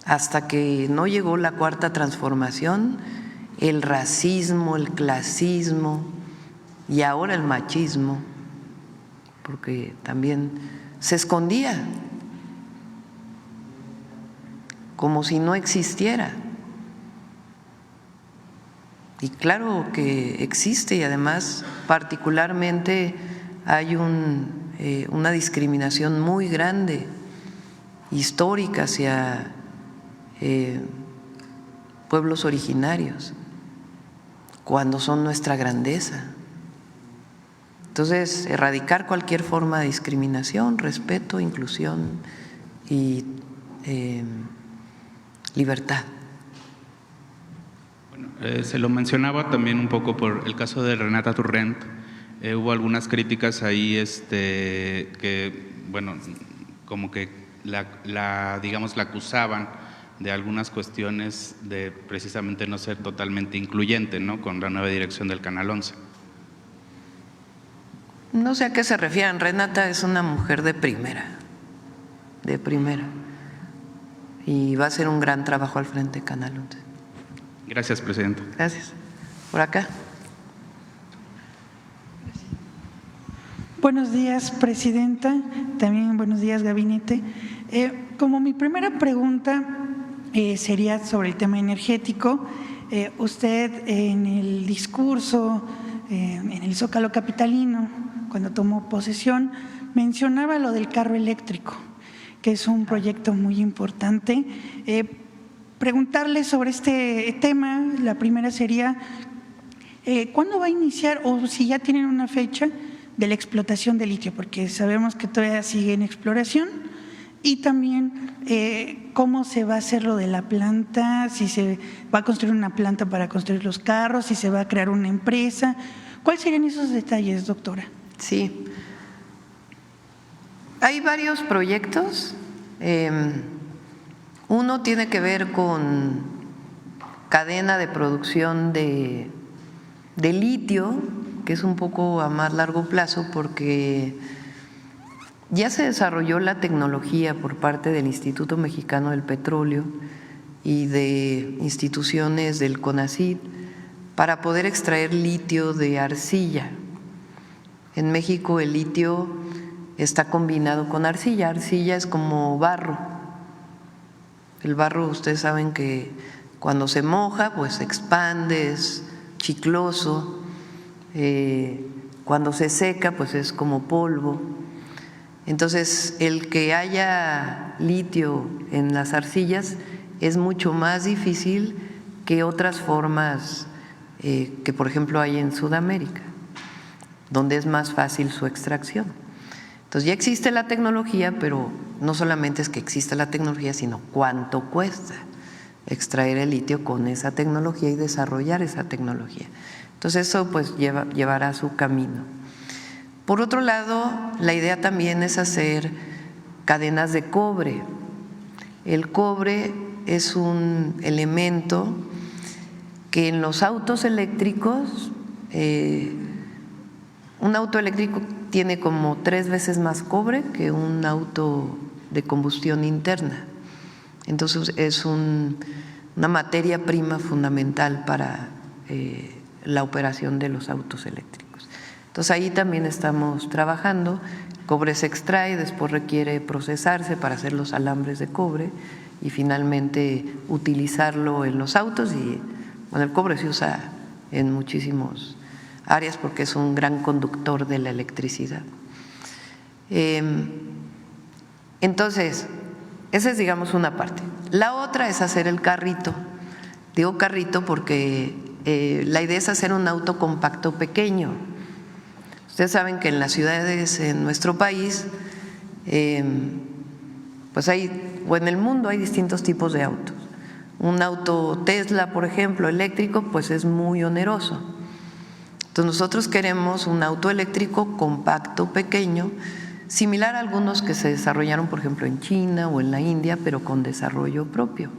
hasta que no llegó la Cuarta Transformación, el racismo, el clasismo y ahora el machismo, porque también se escondía como si no existiera. Y claro que existe, y además particularmente hay una discriminación muy grande, histórica, hacia pueblos originarios, cuando son nuestra grandeza. Entonces, erradicar cualquier forma de discriminación, respeto, inclusión y libertad. Bueno, se lo mencionaba también un poco por el caso de Renata Turrent. Hubo algunas críticas ahí que, bueno, como que la acusaban de algunas cuestiones de precisamente no ser totalmente incluyente, ¿no?, con la nueva dirección del Canal 11. No sé a qué se refieren. Renata es una mujer de primera, y va a hacer un gran trabajo al frente de Canal 11. Gracias, Presidenta. Gracias. Por acá. Buenos días, Presidenta. También buenos días, Gabinete. Como mi primera pregunta sería sobre el tema energético. Usted en el discurso, en el Zócalo capitalino, cuando tomó posesión, mencionaba lo del carro eléctrico, que es un proyecto muy importante. Preguntarle sobre este tema, la primera sería, ¿cuándo va a iniciar o si ya tienen una fecha de la explotación de litio? Porque sabemos que todavía sigue en exploración. Y también cómo se va a hacer lo de la planta, si se va a construir una planta para construir los carros, si se va a crear una empresa. ¿Cuáles serían esos detalles, doctora? Sí. Hay varios proyectos. Uno tiene que ver con cadena de producción de litio, que es un poco a más largo plazo porque ya se desarrolló la tecnología por parte del Instituto Mexicano del Petróleo y de instituciones del CONACYT para poder extraer litio de arcilla. En México el litio está combinado con arcilla. Arcilla es como barro. El barro, ustedes saben que cuando se moja, pues se expande, es chicloso. Cuando se seca, pues es como polvo. Entonces, el que haya litio en las arcillas es mucho más difícil que otras formas que, por ejemplo, hay en Sudamérica, donde es más fácil su extracción. Entonces, ya existe la tecnología, pero no solamente es que exista la tecnología, sino cuánto cuesta extraer el litio con esa tecnología y desarrollar esa tecnología. Entonces, eso pues llevará su camino. Por otro lado, la idea también es hacer cadenas de cobre. El cobre es un elemento que en los autos eléctricos, un auto eléctrico tiene como 3 veces más cobre que un auto de combustión interna. Entonces es una materia prima fundamental para la operación de los autos eléctricos. Entonces ahí también estamos trabajando. Cobre se extrae, después requiere procesarse para hacer los alambres de cobre y finalmente utilizarlo en los autos. Y bueno, el cobre se usa en muchísimas áreas porque es un gran conductor de la electricidad. Entonces, esa es, digamos, una parte. La otra es hacer el carrito. Digo carrito porque la idea es hacer un auto compacto pequeño. Ustedes saben que en las ciudades en nuestro país, pues hay, o en el mundo hay distintos tipos de autos. Un auto Tesla, por ejemplo, eléctrico, pues es muy oneroso. Entonces nosotros queremos un auto eléctrico compacto, pequeño, similar a algunos que se desarrollaron, por ejemplo, en China o en la India, pero con desarrollo propio.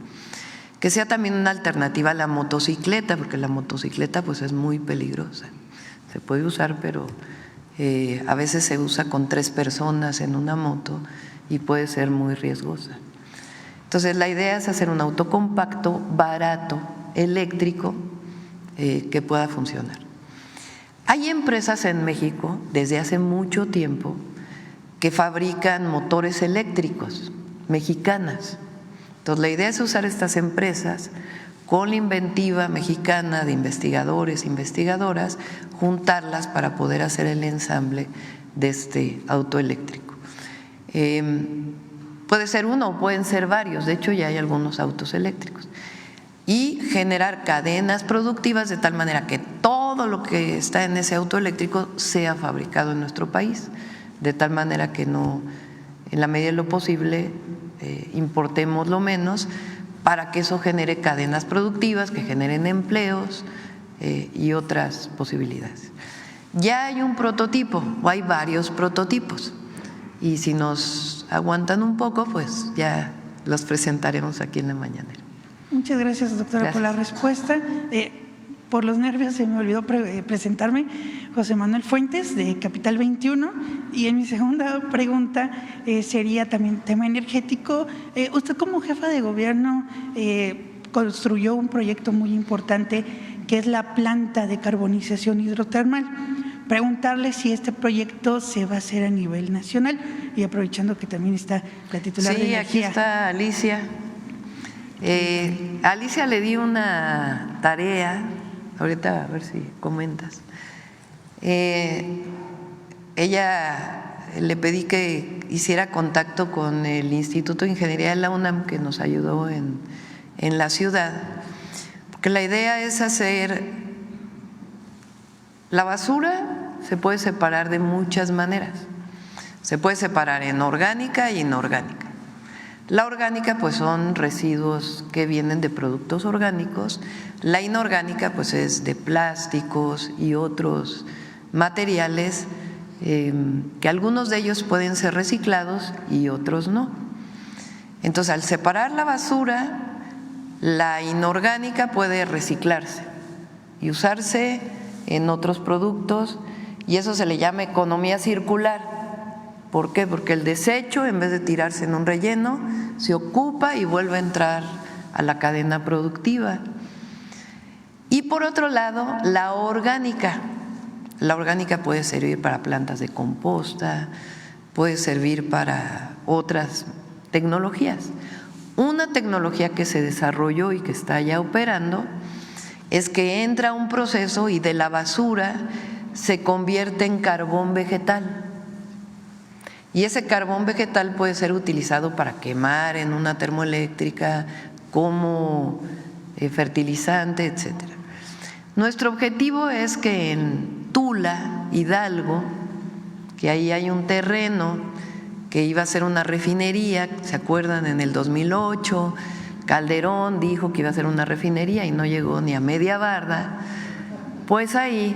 Que sea también una alternativa a la motocicleta, porque la motocicleta pues es muy peligrosa. Se puede usar, pero a veces se usa con 3 personas en una moto y puede ser muy riesgosa. Entonces la idea es hacer un auto compacto, barato, eléctrico, que pueda funcionar. Hay empresas en México desde hace mucho tiempo que fabrican motores eléctricos, mexicanas. Entonces la idea es usar estas empresas con la inventiva mexicana de investigadores, investigadoras, juntarlas para poder hacer el ensamble de este auto eléctrico. Puede ser uno o pueden ser varios, de hecho ya hay algunos autos eléctricos. Y generar cadenas productivas de tal manera que todo lo que está en ese auto eléctrico sea fabricado en nuestro país, de tal manera que no, en la medida de lo posible, importemos lo menos, para que eso genere cadenas productivas, que generen empleos y otras posibilidades. Ya hay un prototipo, o hay varios prototipos, y si nos aguantan un poco, pues ya los presentaremos aquí en la mañanera. Muchas gracias, doctora, por la respuesta. Por los nervios se me olvidó presentarme. José Manuel Fuentes, de Capital 21. Y en mi segunda pregunta sería también tema energético. Usted como jefa de gobierno construyó un proyecto muy importante que es la planta de carbonización hidrotermal. Preguntarle si este proyecto se va a hacer a nivel nacional y aprovechando que también está la titular de energía. Sí, aquí está Alicia. A Alicia le di una tarea, ahorita a ver si comentas. Ella le pedí que hiciera contacto con el Instituto de Ingeniería de la UNAM, que nos ayudó en la ciudad, porque la idea es hacer la basura. Se puede separar de muchas maneras. Se puede separar en orgánica y inorgánica. La orgánica pues son residuos que vienen de productos orgánicos, la inorgánica pues es de plásticos y otros materiales que algunos de ellos pueden ser reciclados y otros no. Entonces al separar la basura, la inorgánica puede reciclarse y usarse en otros productos y eso se le llama economía circular. ¿Por qué? Porque el desecho, en vez de tirarse en un relleno, se ocupa y vuelve a entrar a la cadena productiva. Y por otro lado, la orgánica. La orgánica puede servir para plantas de composta, puede servir para otras tecnologías. Una tecnología que se desarrolló y que está ya operando es que entra un proceso y de la basura se convierte en carbón vegetal. Y ese carbón vegetal puede ser utilizado para quemar en una termoeléctrica como fertilizante, etcétera. Nuestro objetivo es que en Tula, Hidalgo, que ahí hay un terreno que iba a ser una refinería, ¿se acuerdan? En el 2008, Calderón dijo que iba a ser una refinería y no llegó ni a media barda. Pues ahí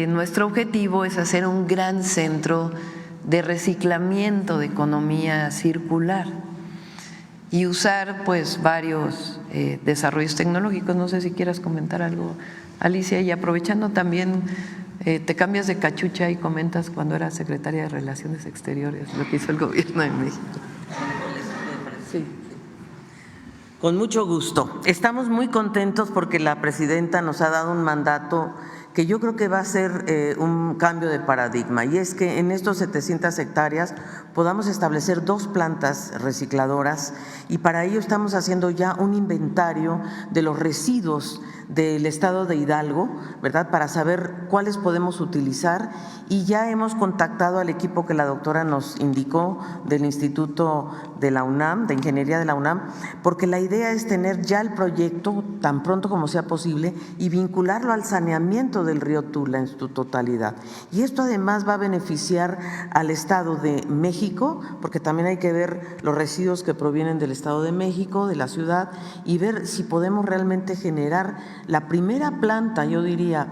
nuestro objetivo es hacer un gran centro de reciclamiento, de economía circular y usar pues varios desarrollos tecnológicos. No sé si quieras comentar algo, Alicia, y aprovechando también te cambias de cachucha y comentas cuando eras secretaria de Relaciones Exteriores, lo que hizo el gobierno de México. Sí. Con mucho gusto. Estamos muy contentos porque la presidenta nos ha dado un mandato que yo creo que va a ser un cambio de paradigma, y es que en estos 700 hectáreas podamos establecer 2 plantas recicladoras, y para ello estamos haciendo ya un inventario de los residuos del estado de Hidalgo, ¿verdad?, para saber cuáles podemos utilizar, y ya hemos contactado al equipo que la doctora nos indicó del Instituto de la UNAM, de Ingeniería de la UNAM, porque la idea es tener ya el proyecto tan pronto como sea posible y vincularlo al saneamiento del río Tula en su totalidad. Y esto además va a beneficiar al Estado de México, porque también hay que ver los residuos que provienen del Estado de México, de la ciudad, y ver si podemos realmente generar la primera planta, yo diría,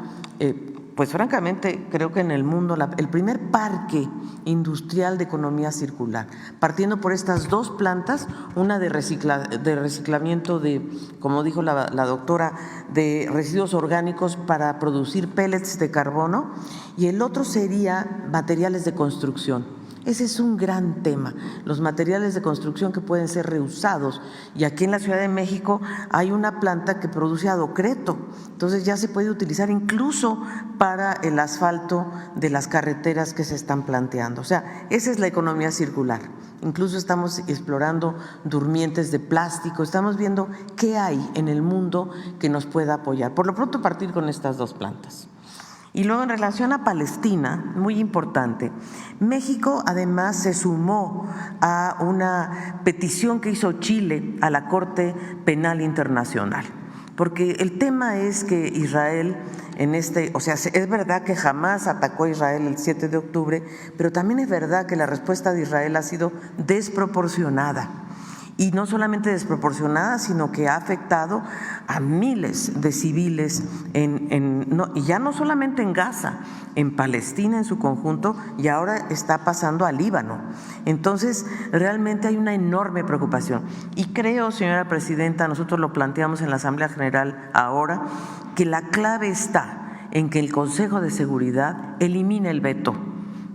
pues francamente creo que en el mundo, el primer parque industrial de economía circular, partiendo por estas 2 plantas, una de reciclamiento de, como dijo la doctora, de residuos orgánicos para producir pellets de carbono, y el otro sería materiales de construcción. Ese es un gran tema, los materiales de construcción que pueden ser reusados, y aquí en la Ciudad de México hay una planta que produce adocreto, entonces ya se puede utilizar incluso para el asfalto de las carreteras que se están planteando. O sea, esa es la economía circular. Incluso estamos explorando durmientes de plástico, estamos viendo qué hay en el mundo que nos pueda apoyar. Por lo pronto partir con estas 2 plantas. Y luego en relación a Palestina, muy importante, México además se sumó a una petición que hizo Chile a la Corte Penal Internacional, porque el tema es que Israel o sea, es verdad que jamás atacó a Israel el 7 de octubre, pero también es verdad que la respuesta de Israel ha sido desproporcionada. Y no solamente desproporcionada, sino que ha afectado a miles de civiles, y ya no solamente en Gaza, en Palestina en su conjunto, y ahora está pasando a Líbano. Entonces, realmente hay una enorme preocupación. Y creo, señora presidenta, nosotros lo planteamos en la Asamblea General ahora, que la clave está en que el Consejo de Seguridad elimine el veto,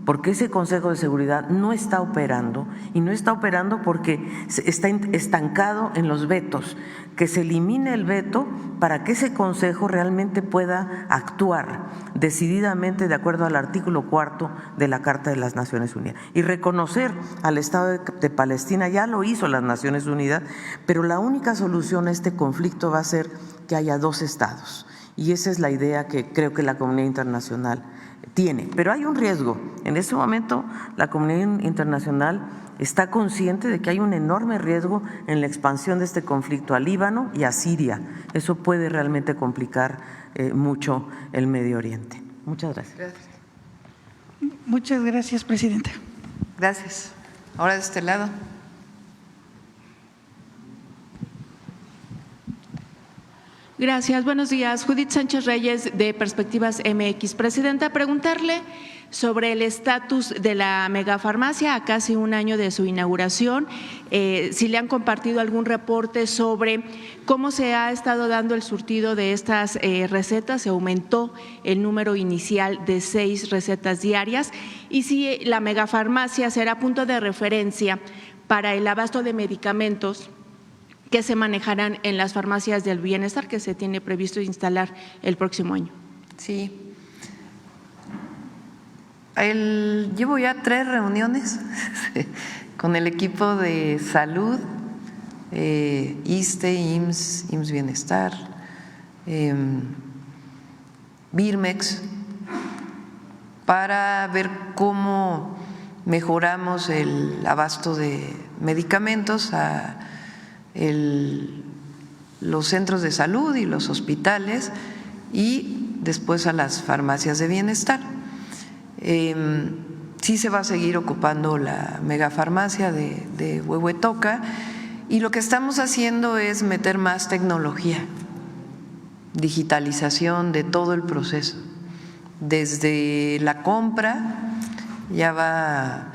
porque ese Consejo de Seguridad no está operando, y no está operando porque está estancado en los vetos. Que se elimine el veto para que ese Consejo realmente pueda actuar decididamente de acuerdo al artículo 4 de la Carta de las Naciones Unidas y reconocer al Estado de Palestina. Ya lo hizo las Naciones Unidas, pero la única solución a este conflicto va a ser que haya 2 estados, y esa es la idea que creo que la comunidad internacional tiene. Pero hay un riesgo. En este momento la comunidad internacional está consciente de que hay un enorme riesgo en la expansión de este conflicto a Líbano y a Siria. Eso puede realmente complicar mucho el Medio Oriente. Muchas gracias. Muchas gracias, presidenta. Gracias. Ahora de este lado. Gracias, buenos días. Judith Sánchez Reyes, de Perspectivas MX. Presidenta, preguntarle sobre el estatus de la megafarmacia a casi un año de su inauguración, si le han compartido algún reporte sobre cómo se ha estado dando el surtido de estas recetas. Se aumentó el número inicial de 6 recetas diarias, y si la megafarmacia será punto de referencia para el abasto de medicamentos que se manejarán en las farmacias del bienestar que se tiene previsto instalar el próximo año. Sí. Llevo ya 3 reuniones con el equipo de salud, ISSSTE, IMSS Bienestar, Birmex, para ver cómo mejoramos el abasto de medicamentos a los centros de salud y los hospitales, y después a las farmacias de bienestar. Sí se va a seguir ocupando la megafarmacia de Huehuetoca, y lo que estamos haciendo es meter más tecnología, digitalización de todo el proceso, desde la compra. Ya va.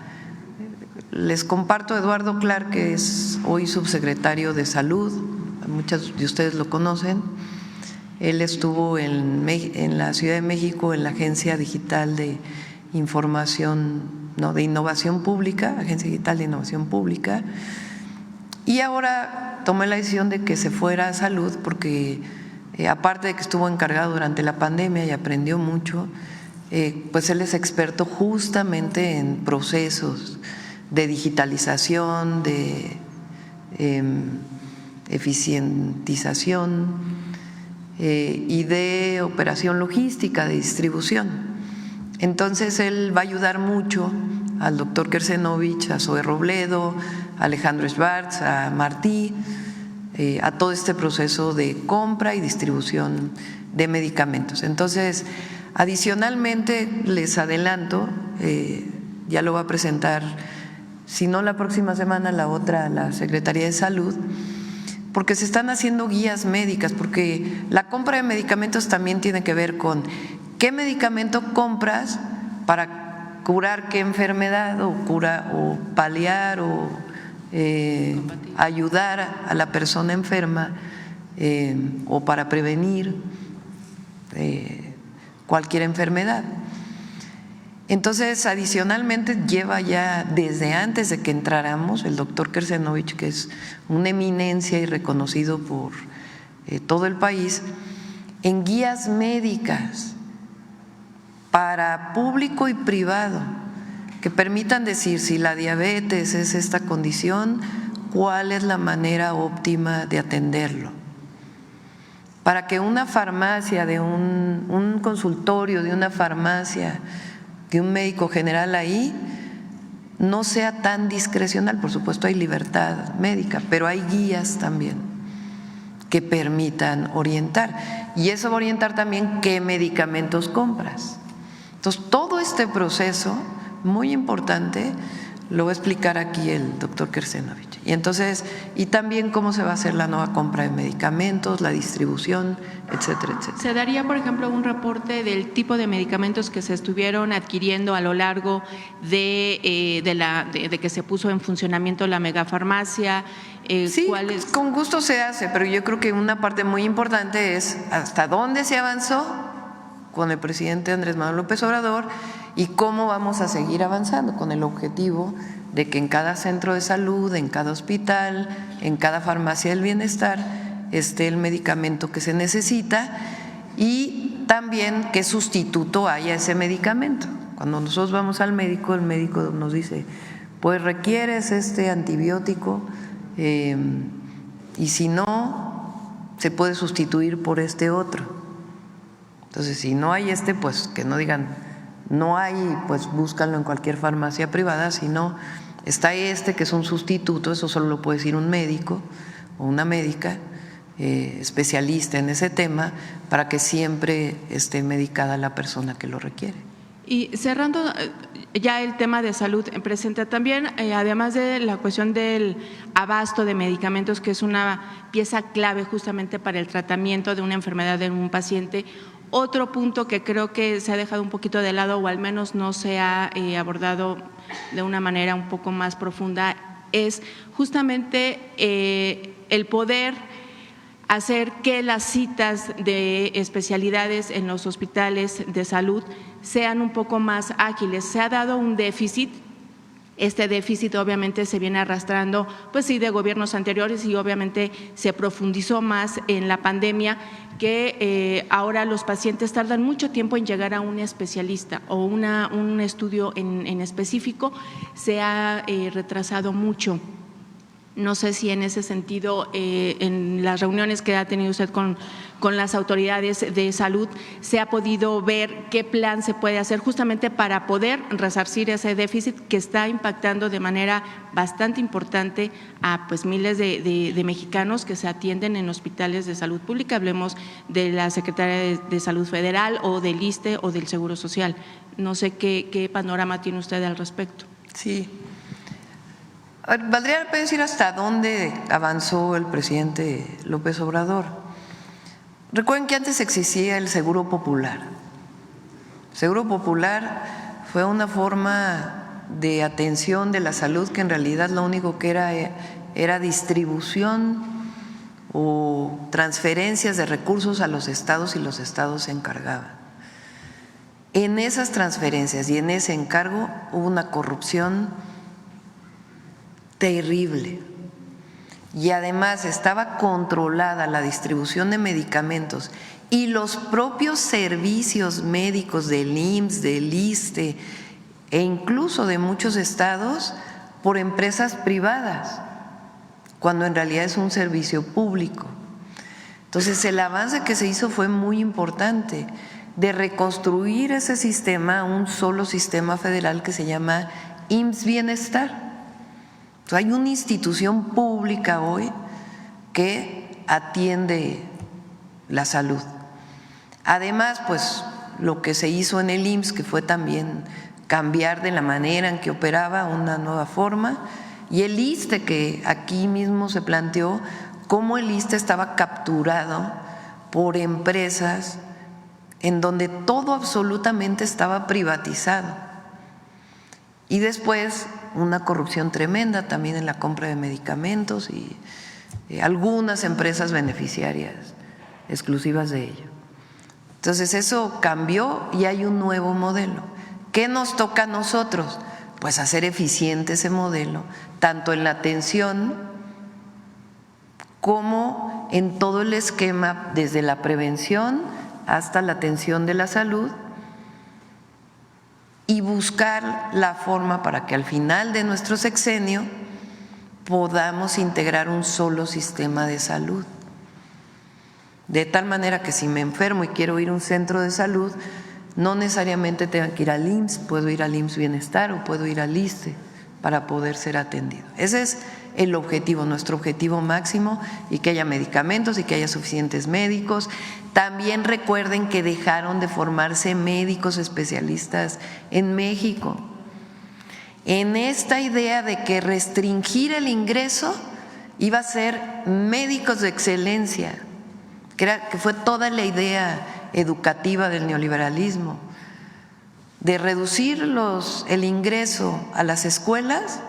Les comparto a Eduardo Clark, que es hoy subsecretario de Salud, muchos de ustedes lo conocen. Él estuvo en la Ciudad de México en la Agencia Digital de Innovación Pública, Agencia Digital de Innovación Pública, Y ahora tomé la decisión de que se fuera a salud porque aparte de que estuvo encargado durante la pandemia y aprendió mucho, pues él es experto justamente en procesos de digitalización, de eficientización y de operación logística, de distribución. Entonces él va a ayudar mucho al doctor Kersenovich, a Zoe Robledo, a Alejandro Schwartz, a Martí, a todo este proceso de compra y distribución de medicamentos. Entonces, adicionalmente, les adelanto, ya lo va a presentar, si no la próxima semana, la otra, la Secretaría de Salud, porque se están haciendo guías médicas, porque la compra de medicamentos también tiene que ver con qué medicamento compras para curar qué enfermedad o paliar o ayudar a la persona enferma o para prevenir cualquier enfermedad. Entonces, adicionalmente, lleva ya desde antes de que entráramos el doctor Kersenovich, que es una eminencia y reconocido por todo el país, en guías médicas para público y privado que permitan decir si la diabetes es esta condición, cuál es la manera óptima de atenderlo. Para que una farmacia, de un consultorio, de una farmacia, de un médico general ahí, no sea tan discrecional. Por supuesto hay libertad médica, pero hay guías también que permitan orientar. Y eso va a orientar también qué medicamentos compras. Entonces, todo este proceso, muy importante, lo va a explicar aquí el doctor Kersenovich. Y entonces, y también cómo se va a hacer la nueva compra de medicamentos, la distribución, etcétera, etcétera. ¿Se daría, por ejemplo, un reporte del tipo de medicamentos que se estuvieron adquiriendo a lo largo de que se puso en funcionamiento la megafarmacia? Sí, con gusto se hace, pero yo creo que una parte muy importante es hasta dónde se avanzó con el presidente Andrés Manuel López Obrador y cómo vamos a seguir avanzando con el objetivo de que en cada centro de salud, en cada hospital, en cada farmacia del bienestar esté el medicamento que se necesita y también qué sustituto haya ese medicamento. Cuando nosotros vamos al médico, el médico nos dice, pues requieres este antibiótico y si no, se puede sustituir por este otro. Entonces, si no hay pues que no digan, no hay, pues búscalo en cualquier farmacia privada, sino está este que es un sustituto, eso solo lo puede decir un médico o una médica especialista en ese tema para que siempre esté medicada la persona que lo requiere. Y cerrando ya el tema de salud, presenta también, además de la cuestión del abasto de medicamentos, que es una pieza clave justamente para el tratamiento de una enfermedad en un paciente, otro punto que creo que se ha dejado un poquito de lado o al menos no se ha abordado de una manera un poco más profunda es justamente el poder hacer que las citas de especialidades en los hospitales de salud sean un poco más ágiles. Se ha dado un déficit. Este déficit obviamente se viene arrastrando, pues sí, de gobiernos anteriores y obviamente se profundizó más en la pandemia, que ahora los pacientes tardan mucho tiempo en llegar a un especialista o un estudio en específico, se ha retrasado mucho. No sé si en ese sentido, en las reuniones que ha tenido usted con las autoridades de salud, se ha podido ver qué plan se puede hacer justamente para poder resarcir ese déficit que está impactando de manera bastante importante a pues miles de mexicanos que se atienden en hospitales de salud pública. Hablemos de la Secretaría de Salud Federal o del ISSSTE o del Seguro Social. No sé qué panorama tiene usted al respecto. Sí. Valdría la pena decir hasta dónde avanzó el presidente López Obrador. Recuerden que antes existía el Seguro Popular. El Seguro Popular fue una forma de atención de la salud que en realidad lo único que era distribución o transferencias de recursos a los estados y los estados se encargaban. En esas transferencias y en ese encargo hubo una corrupción terrible. y además estaba controlada la distribución de medicamentos y los propios servicios médicos del IMSS, del ISSSTE e incluso de muchos estados por empresas privadas, cuando en realidad es un servicio público. Entonces, el avance que se hizo fue muy importante, de reconstruir ese sistema a un solo sistema federal que se llama IMSS Bienestar. Entonces, hay una institución pública hoy que atiende la salud. Además, pues lo que se hizo en el IMSS, que fue también cambiar de la manera en que operaba, una nueva forma, y el ISSSTE, que aquí mismo se planteó cómo el ISSSTE estaba capturado por empresas en donde todo absolutamente estaba privatizado. Y después una corrupción tremenda también en la compra de medicamentos y algunas empresas beneficiarias exclusivas de ello. Entonces eso cambió y hay un nuevo modelo. ¿Qué nos toca a nosotros? Pues hacer eficiente ese modelo, tanto en la atención como en todo el esquema, desde la prevención hasta la atención de la salud, y buscar la forma para que al final de nuestro sexenio podamos integrar un solo sistema de salud. De tal manera que si me enfermo y quiero ir a un centro de salud, no necesariamente tengo que ir al IMSS, puedo ir al IMSS Bienestar o puedo ir al ISSSTE para poder ser atendido. Ese es el objetivo, nuestro objetivo máximo, y que haya medicamentos y que haya suficientes médicos. También recuerden que dejaron de formarse médicos especialistas en México. En esta idea de que restringir el ingreso iba a ser médicos de excelencia, que fue toda la idea educativa del neoliberalismo, de reducir el ingreso a las escuelas,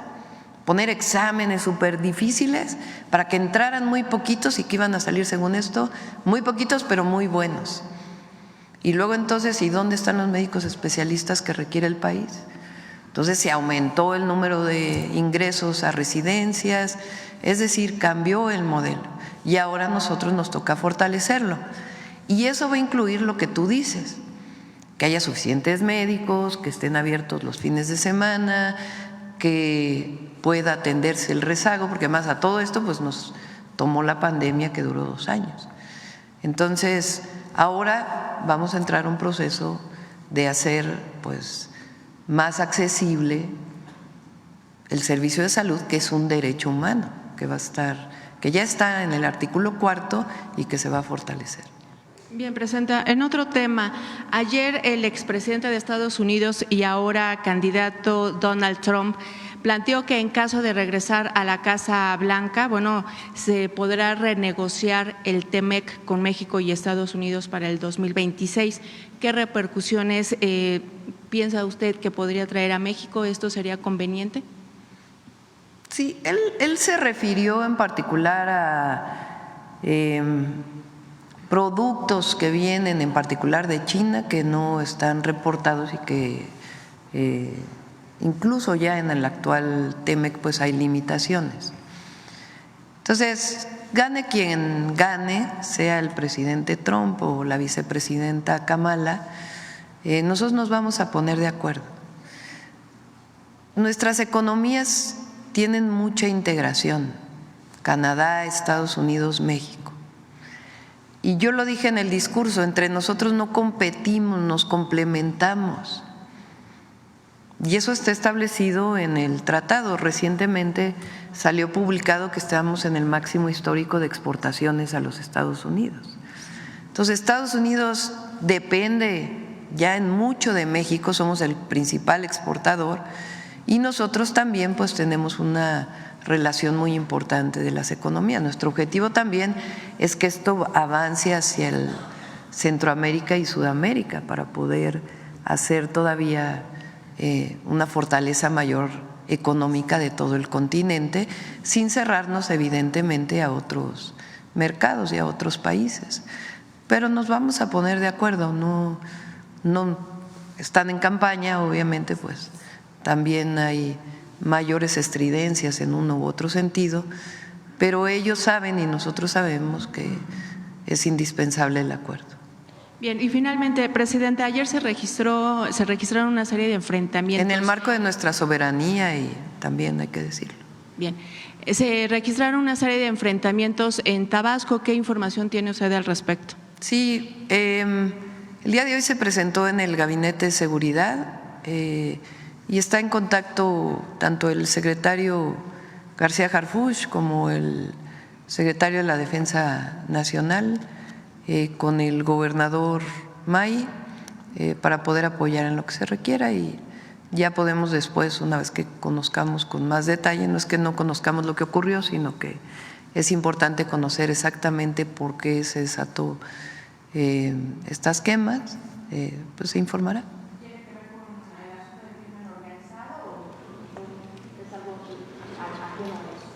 poner exámenes súper difíciles para que entraran muy poquitos y que iban a salir, según esto, muy poquitos pero muy buenos. Y luego entonces, ¿y dónde están los médicos especialistas que requiere el país? Entonces se aumentó el número de ingresos a residencias, es decir, cambió el modelo y ahora a nosotros nos toca fortalecerlo. Y eso va a incluir lo que tú dices, que haya suficientes médicos, que estén abiertos los fines de semana, que pueda atenderse el rezago, porque además a todo esto pues nos tomó la pandemia que duró 2 años. Entonces, ahora vamos a entrar a un proceso de hacer pues más accesible el servicio de salud, que es un derecho humano, que ya está en el artículo 4 y que se va a fortalecer. Bien, Presidenta, en otro tema, ayer el expresidente de Estados Unidos y ahora candidato Donald Trump planteó que en caso de regresar a la Casa Blanca, se podrá renegociar el TEMEC con México y Estados Unidos para el 2026. ¿Qué repercusiones piensa usted que podría traer a México? ¿Esto sería conveniente? Sí, él se refirió en particular a productos que vienen en particular de China que no están reportados y que incluso ya en el actual TEMEC pues hay limitaciones. Entonces, gane quien gane, sea el presidente Trump o la vicepresidenta Kamala, nosotros nos vamos a poner de acuerdo. Nuestras economías tienen mucha integración, Canadá, Estados Unidos, México. Y yo lo dije en el discurso, entre nosotros no competimos, nos complementamos. Y eso está establecido en el tratado. Recientemente salió publicado que estamos en el máximo histórico de exportaciones a los Estados Unidos. Entonces, Estados Unidos depende ya en mucho de México, somos el principal exportador, y nosotros también pues tenemos una relación muy importante de las economías. Nuestro objetivo también es que esto avance hacia el Centroamérica y Sudamérica para poder hacer todavía una fortaleza mayor económica de todo el continente, sin cerrarnos evidentemente a otros mercados y a otros países. Pero nos vamos a poner de acuerdo, no están en campaña, obviamente pues también hay mayores estridencias en uno u otro sentido, pero ellos saben y nosotros sabemos que es indispensable el acuerdo. Bien, y finalmente, Presidenta, ayer se registraron una serie de enfrentamientos. En el marco de nuestra soberanía y también hay que decirlo. Bien, se registraron una serie de enfrentamientos en Tabasco. ¿Qué información tiene usted al respecto? Sí, el día de hoy se presentó en el Gabinete de Seguridad y está en contacto tanto el secretario García Harfuch como el secretario de la Defensa Nacional con el gobernador May para poder apoyar en lo que se requiera y ya podemos después, una vez que conozcamos con más detalle, no es que no conozcamos lo que ocurrió, sino que es importante conocer exactamente por qué se desató estas quemas, pues se informará.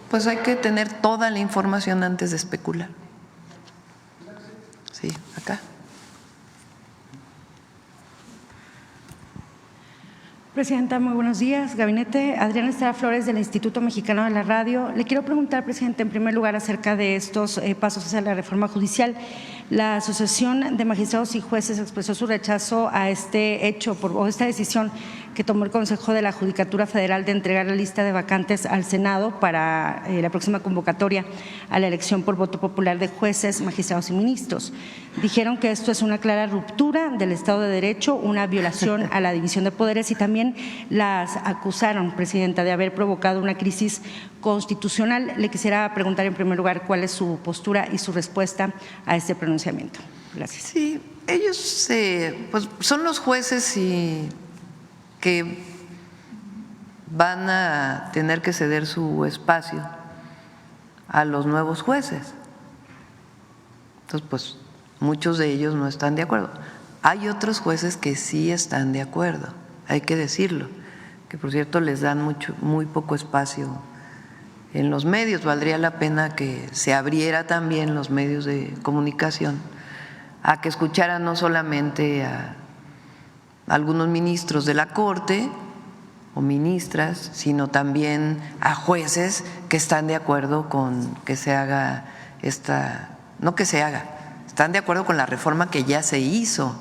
Pues hay que tener toda la información antes de especular. Sí, acá. Presidenta, muy buenos días. Gabinete, Adriana Estrada Flores del Instituto Mexicano de la Radio. Le quiero preguntar, presidente, en primer lugar acerca de estos pasos hacia la reforma judicial. La Asociación de Magistrados y Jueces expresó su rechazo a este hecho o esta decisión que tomó el Consejo de la Judicatura Federal de entregar la lista de vacantes al Senado para la próxima convocatoria a la elección por voto popular de jueces, magistrados y ministros. Dijeron que esto es una clara ruptura del Estado de Derecho, una violación a la división de poderes y también las acusaron, presidenta, de haber provocado una crisis constitucional. Le quisiera preguntar en primer lugar cuál es su postura y su respuesta a este pronunciamiento. Gracias. Sí, ellos pues son los jueces y que van a tener que ceder su espacio a los nuevos jueces. Entonces, pues muchos de ellos no están de acuerdo. Hay otros jueces que sí están de acuerdo, hay que decirlo, que por cierto les dan muy poco espacio en los medios. Valdría la pena que se abriera también los medios de comunicación a que escucharan no solamente a algunos ministros de la Corte o ministras, sino también a jueces que están de acuerdo con que se haga están de acuerdo con la reforma que ya se hizo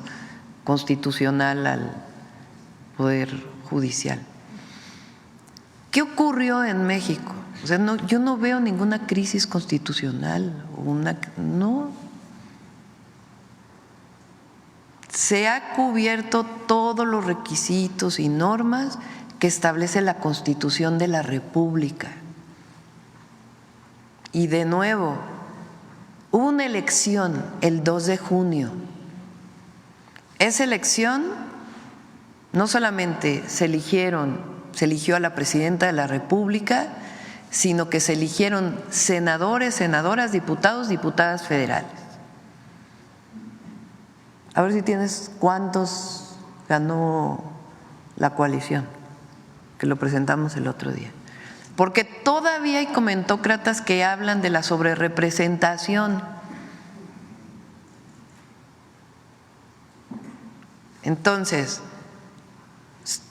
constitucional al Poder Judicial. ¿Qué ocurrió en México? O sea, yo no veo ninguna crisis constitucional, no. Se ha cubierto todos los requisitos y normas que establece la Constitución de la República. Y de nuevo, hubo una elección el 2 de junio. Esa elección no solamente se eligió a la presidenta de la República, sino que se eligieron senadores, senadoras, diputados, diputadas federales. A ver si tienes cuántos ganó la coalición, que lo presentamos el otro día. Porque todavía hay comentócratas que hablan de la sobrerepresentación. Entonces,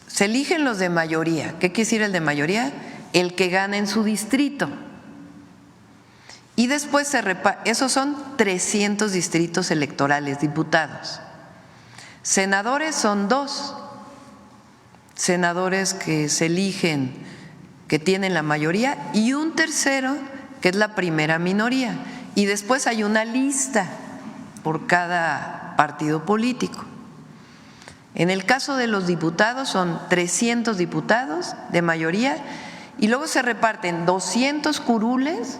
se eligen los de mayoría. ¿Qué quiere decir el de mayoría? El que gana en su distrito. Y después esos son 300 distritos electorales, diputados. Senadores son 2 senadores que se eligen, que tienen la mayoría, y un tercero que es la primera minoría. Y después hay una lista por cada partido político. En el caso de los diputados son 300 diputados de mayoría y luego se reparten 200 curules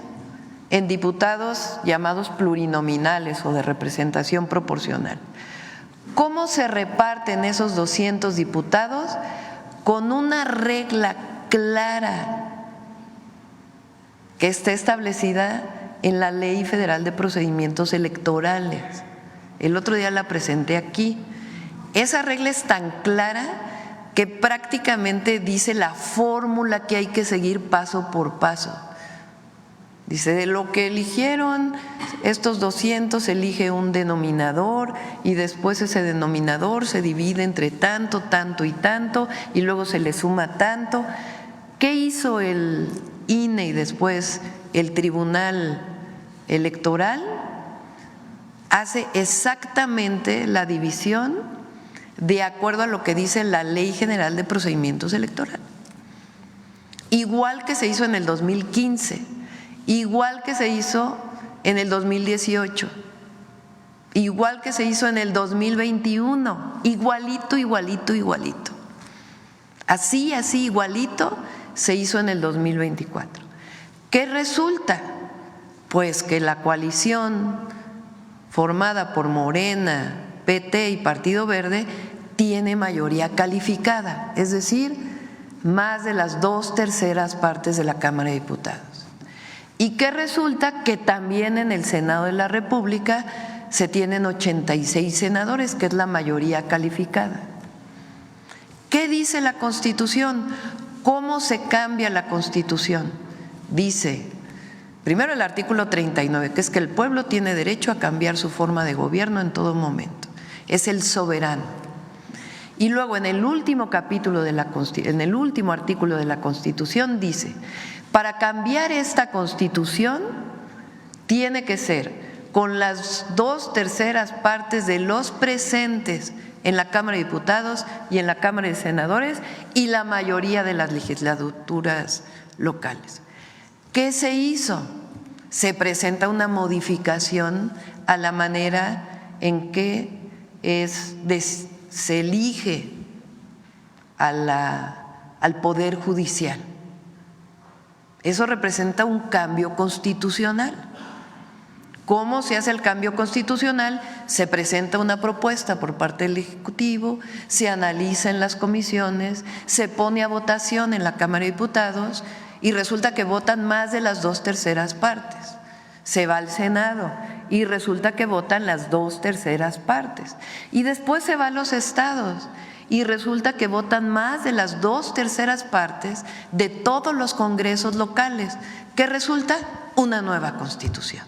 en diputados llamados plurinominales o de representación proporcional. ¿Cómo se reparten esos 200 diputados? Con una regla clara que está establecida en la Ley Federal de Procedimientos Electorales. El otro día la presenté aquí. Esa regla es tan clara que prácticamente dice la fórmula que hay que seguir paso por paso. Dice, de lo que eligieron estos 200 se elige un denominador y después ese denominador se divide entre tanto, tanto y tanto y luego se le suma tanto. ¿Qué hizo el INE y después el Tribunal Electoral hace exactamente la división de acuerdo a lo que dice la Ley General de Procedimientos Electorales. Igual que se hizo en el 2015, igual que se hizo en el 2018, igual que se hizo en el 2021, igualito, igualito, igualito. Así, igualito se hizo en el 2024. ¿Qué resulta? Pues que la coalición formada por Morena, PT y Partido Verde tiene mayoría calificada, es decir, más de las 2/3 partes de la Cámara de Diputados. ¿Y qué resulta? Que también en el Senado de la República se tienen 86 senadores, que es la mayoría calificada. ¿Qué dice la Constitución? ¿Cómo se cambia la Constitución? Dice, primero el artículo 39, que es que el pueblo tiene derecho a cambiar su forma de gobierno en todo momento. Es el soberano. Y luego en el último capítulo en el último artículo de la Constitución dice, para cambiar esta Constitución tiene que ser con las 2/3 partes de los presentes en la Cámara de Diputados y en la Cámara de Senadores y la mayoría de las legislaturas locales. ¿Qué se hizo? Se presenta una modificación a la manera en que se elige al Poder Judicial. Eso representa un cambio constitucional. ¿Cómo se hace el cambio constitucional? Se presenta una propuesta por parte del Ejecutivo, se analiza en las comisiones, se pone a votación en la Cámara de Diputados y resulta que votan más de las 2/3 partes. Se va al Senado y resulta que votan las 2/3 partes. Y después se va a los estados y resulta que votan más de las 2/3 partes de todos los congresos locales. ¿Qué resulta? Una nueva Constitución.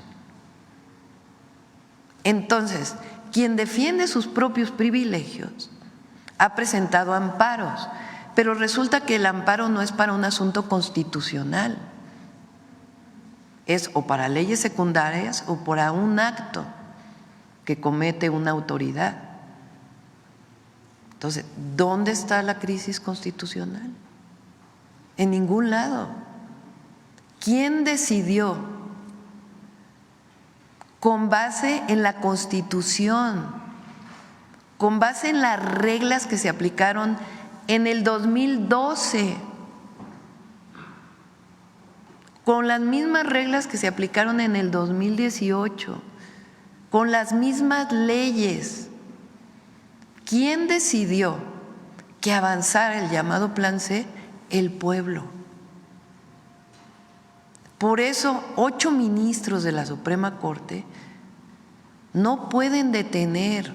Entonces, quien defiende sus propios privilegios ha presentado amparos, pero resulta que el amparo no es para un asunto constitucional, es o para leyes secundarias o para un acto que comete una autoridad. Entonces, ¿dónde está la crisis constitucional? En ningún lado. ¿Quién decidió? Con base en la Constitución, con base en las reglas que se aplicaron en el 2012, con las mismas reglas que se aplicaron en el 2018, con las mismas leyes. ¿Quién decidió que avanzara el llamado Plan C? El pueblo. Por eso, 8 ministros de la Suprema Corte no pueden detener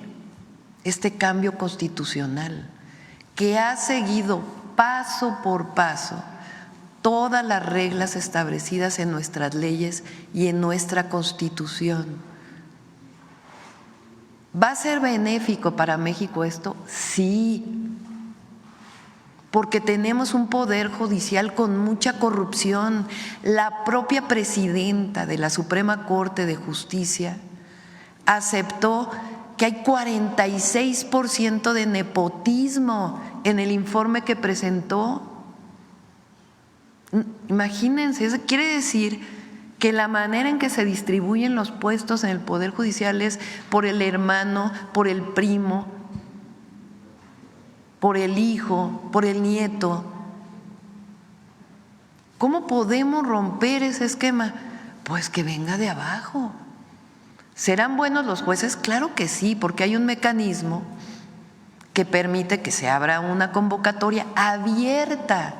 este cambio constitucional que ha seguido paso por paso todas las reglas establecidas en nuestras leyes y en nuestra Constitución. ¿Va a ser benéfico para México esto? Sí, porque tenemos un poder judicial con mucha corrupción. La propia presidenta de la Suprema Corte de Justicia aceptó que hay 46% de nepotismo en el informe que presentó. Imagínense, eso quiere decir que la manera en que se distribuyen los puestos en el Poder Judicial es por el hermano, por el primo, por el hijo, por el nieto. ¿Cómo podemos romper ese esquema? Pues que venga de abajo. ¿Serán buenos los jueces? Claro que sí, porque hay un mecanismo que permite que se abra una convocatoria abierta.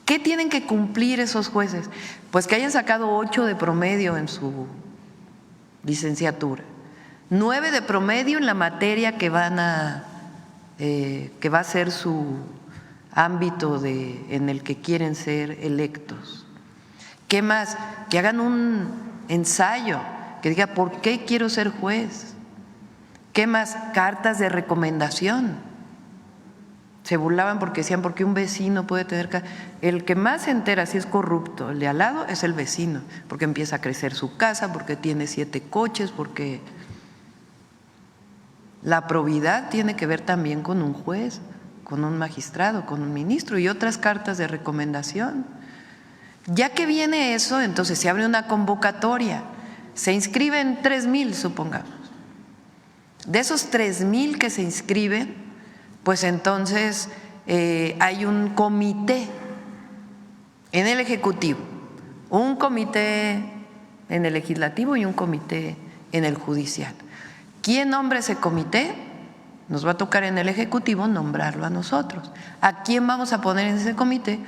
¿Qué tienen que cumplir esos jueces? Pues que hayan sacado 8 de promedio en su licenciatura, 9 de promedio en la materia que va a ser su ámbito en el que quieren ser electos. ¿Qué más? Que hagan un ensayo que diga ¿por qué quiero ser juez? ¿Qué más? Cartas de recomendación. Se burlaban porque decían, ¿por qué un vecino puede tener? El que más se entera si es corrupto, el de al lado, es el vecino, porque empieza a crecer su casa, porque tiene 7 coches, porque la probidad tiene que ver también con un juez, con un magistrado, con un ministro y otras cartas de recomendación. Ya que viene eso, entonces se abre una convocatoria, se inscriben 3,000, supongamos. De esos 3,000 que se inscriben, pues entonces hay un comité en el Ejecutivo, un comité en el Legislativo y un comité en el Judicial. ¿Quién nombra ese comité? Nos va a tocar en el Ejecutivo nombrarlo a nosotros. ¿A quién vamos a poner en ese comité?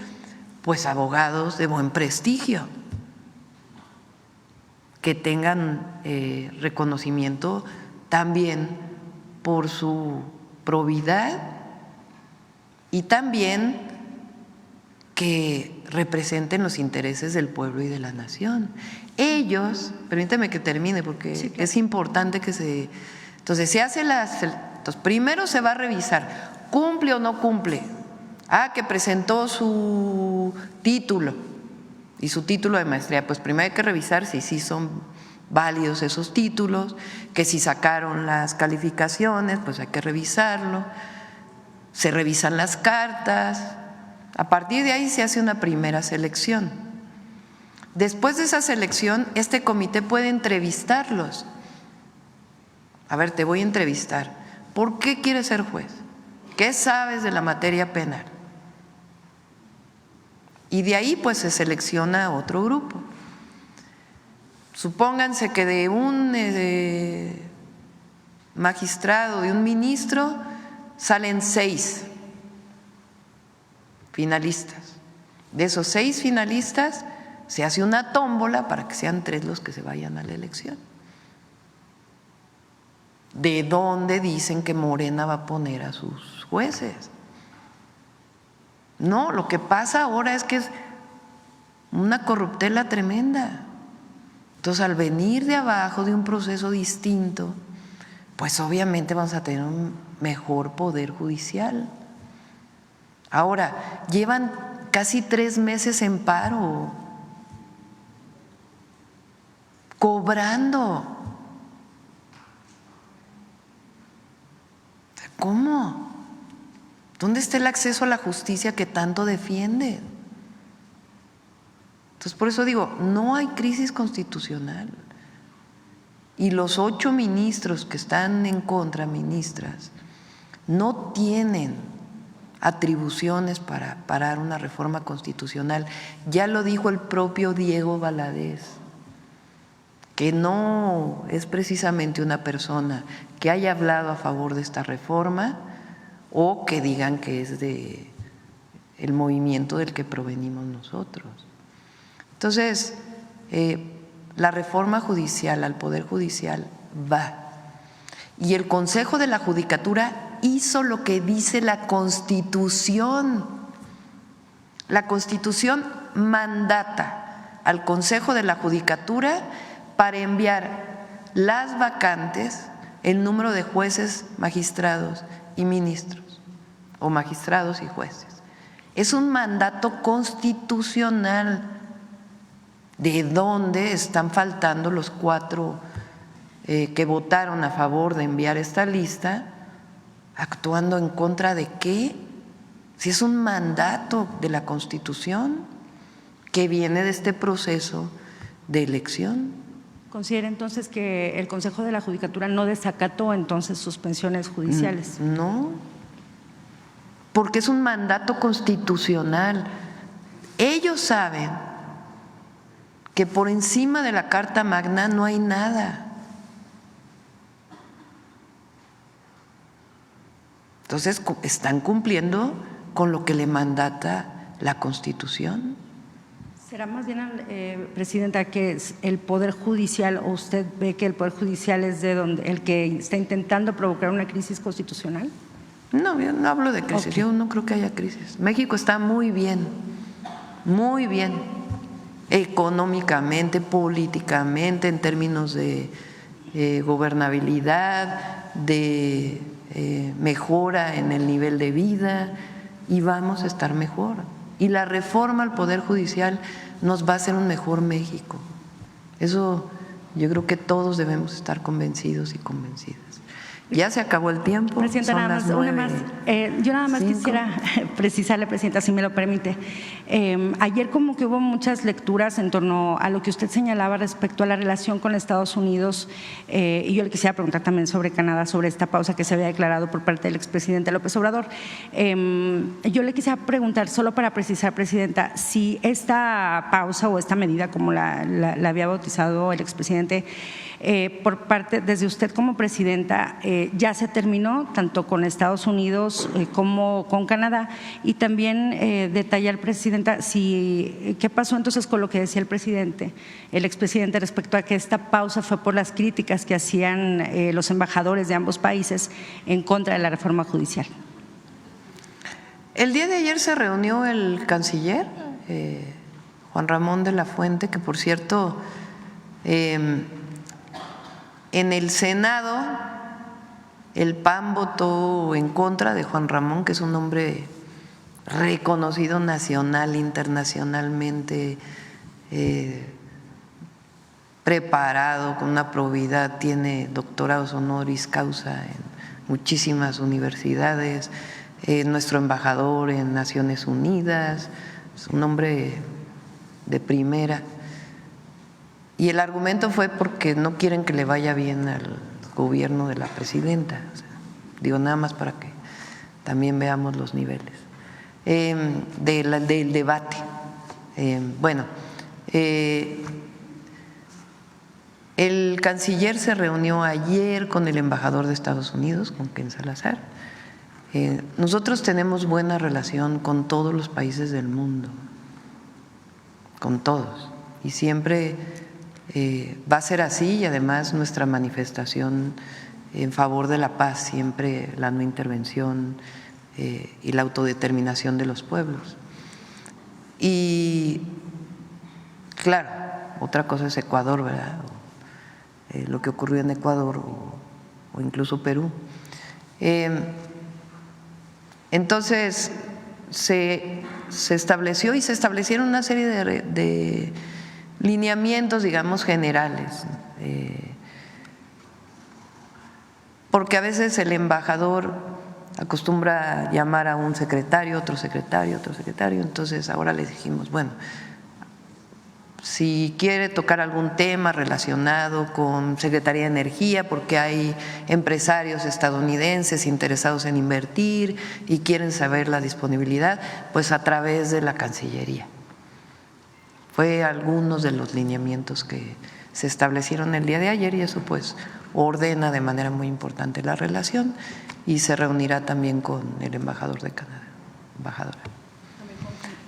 Pues abogados de buen prestigio, que tengan reconocimiento también por su probidad y también que representen los intereses del pueblo y de la nación. Ellos, permítame que termine porque sí, claro, es importante que se… Entonces se hace entonces primero se va a revisar, ¿cumple o no cumple? Que presentó su título y su título de maestría, pues primero hay que revisar si sí son válidos esos títulos, que si sacaron las calificaciones, pues hay que revisarlo, se revisan las cartas, a partir de ahí se hace una primera selección. Después de esa selección, este comité puede entrevistarlos. A ver, te voy a entrevistar. ¿Por qué quieres ser juez? ¿Qué sabes de la materia penal? Y de ahí pues se selecciona otro grupo. Supónganse que de un magistrado, de un ministro, salen 6 finalistas. De esos 6 finalistas se hace una tómbola para que sean 3 los que se vayan a la elección. ¿De dónde dicen que Morena va a poner a sus jueces? No, lo que pasa ahora es que es una corruptela tremenda. Entonces, al venir de abajo de un proceso distinto, pues obviamente vamos a tener un mejor poder judicial. Ahora, llevan casi 3 meses en paro, cobrando. ¿Cómo? ¿Dónde está el acceso a la justicia que tanto defienden? Entonces, por eso digo, no hay crisis constitucional. Y los 8 ministros que están en contra, ministras, no tienen atribuciones para parar una reforma constitucional. Ya lo dijo el propio Diego Valadez, que no es precisamente una persona que haya hablado a favor de esta reforma o que digan que es de el movimiento del que provenimos nosotros. Entonces, la reforma judicial al Poder Judicial va. Y el Consejo de la Judicatura hizo lo que dice la Constitución. La Constitución mandata al Consejo de la Judicatura para enviar las vacantes, el número de jueces, magistrados y ministros, o magistrados y jueces. Es un mandato constitucional. ¿De dónde están faltando los 4 que votaron a favor de enviar esta lista? ¿Actuando en contra de qué? Si es un mandato de la Constitución que viene de este proceso de elección. ¿Considera entonces que el Consejo de la Judicatura no desacató entonces suspensiones judiciales? No, porque es un mandato constitucional. Ellos saben que por encima de la Carta Magna no hay nada. Entonces, están cumpliendo con lo que le mandata la Constitución. ¿Será más bien, Presidenta, que el Poder Judicial, o usted ve que el Poder Judicial es el que está intentando provocar una crisis constitucional? No, yo no hablo de crisis, okay. Yo no creo que haya crisis. México está muy bien, económicamente, políticamente, en términos de gobernabilidad, de mejora en el nivel de vida y vamos a estar mejor. Y la reforma al Poder Judicial nos va a hacer un mejor México. Eso yo creo que todos debemos estar convencidos y convencidas. Ya se acabó el tiempo. Presidenta, son nada las más, 9, una más. Yo nada más 5. quisiera precisarle, Presidenta, si me lo permite. Ayer como que hubo muchas lecturas en torno a lo que usted señalaba respecto a la relación con Estados Unidos y yo le quisiera preguntar también sobre Canadá, sobre esta pausa que se había declarado por parte del expresidente López Obrador. Yo le quisiera preguntar, solo para precisar, Presidenta, si esta pausa o esta medida, como la había bautizado el expresidente, por parte, desde usted como presidenta, ya se terminó tanto con Estados Unidos como con Canadá, y también detallar, Presidenta, qué pasó entonces con lo que decía el expresidente respecto a que esta pausa fue por las críticas que hacían los embajadores de ambos países en contra de la reforma judicial. El día de ayer se reunió el canciller Juan Ramón de la Fuente, que por cierto en el Senado el PAN votó en contra de Juan Ramón, que es un hombre reconocido nacional, internacionalmente, preparado, con una probidad, tiene doctorados honoris causa en muchísimas universidades, nuestro embajador en Naciones Unidas, es un hombre de primera. Y el argumento fue porque no quieren que le vaya bien al gobierno de la presidenta. O sea, digo, nada más para que también veamos los niveles del debate. El canciller se reunió ayer con el embajador de Estados Unidos, con Ken Salazar. Nosotros tenemos buena relación con todos los países del mundo, con todos, y siempre va a ser así, y además nuestra manifestación en favor de la paz, siempre la no intervención y la autodeterminación de los pueblos. Y claro, otra cosa es Ecuador, ¿verdad? Lo que ocurrió en Ecuador o incluso Perú. Entonces se estableció y se establecieron una serie de lineamientos, digamos, generales, porque a veces el embajador acostumbra llamar a un secretario, otro secretario, entonces ahora les dijimos, bueno, si quiere tocar algún tema relacionado con Secretaría de Energía, porque hay empresarios estadounidenses interesados en invertir y quieren saber la disponibilidad, pues a través de la Cancillería. Fue algunos de los lineamientos que se establecieron el día de ayer, y eso pues ordena de manera muy importante la relación, y se reunirá también con el embajador de Canadá. Embajadora.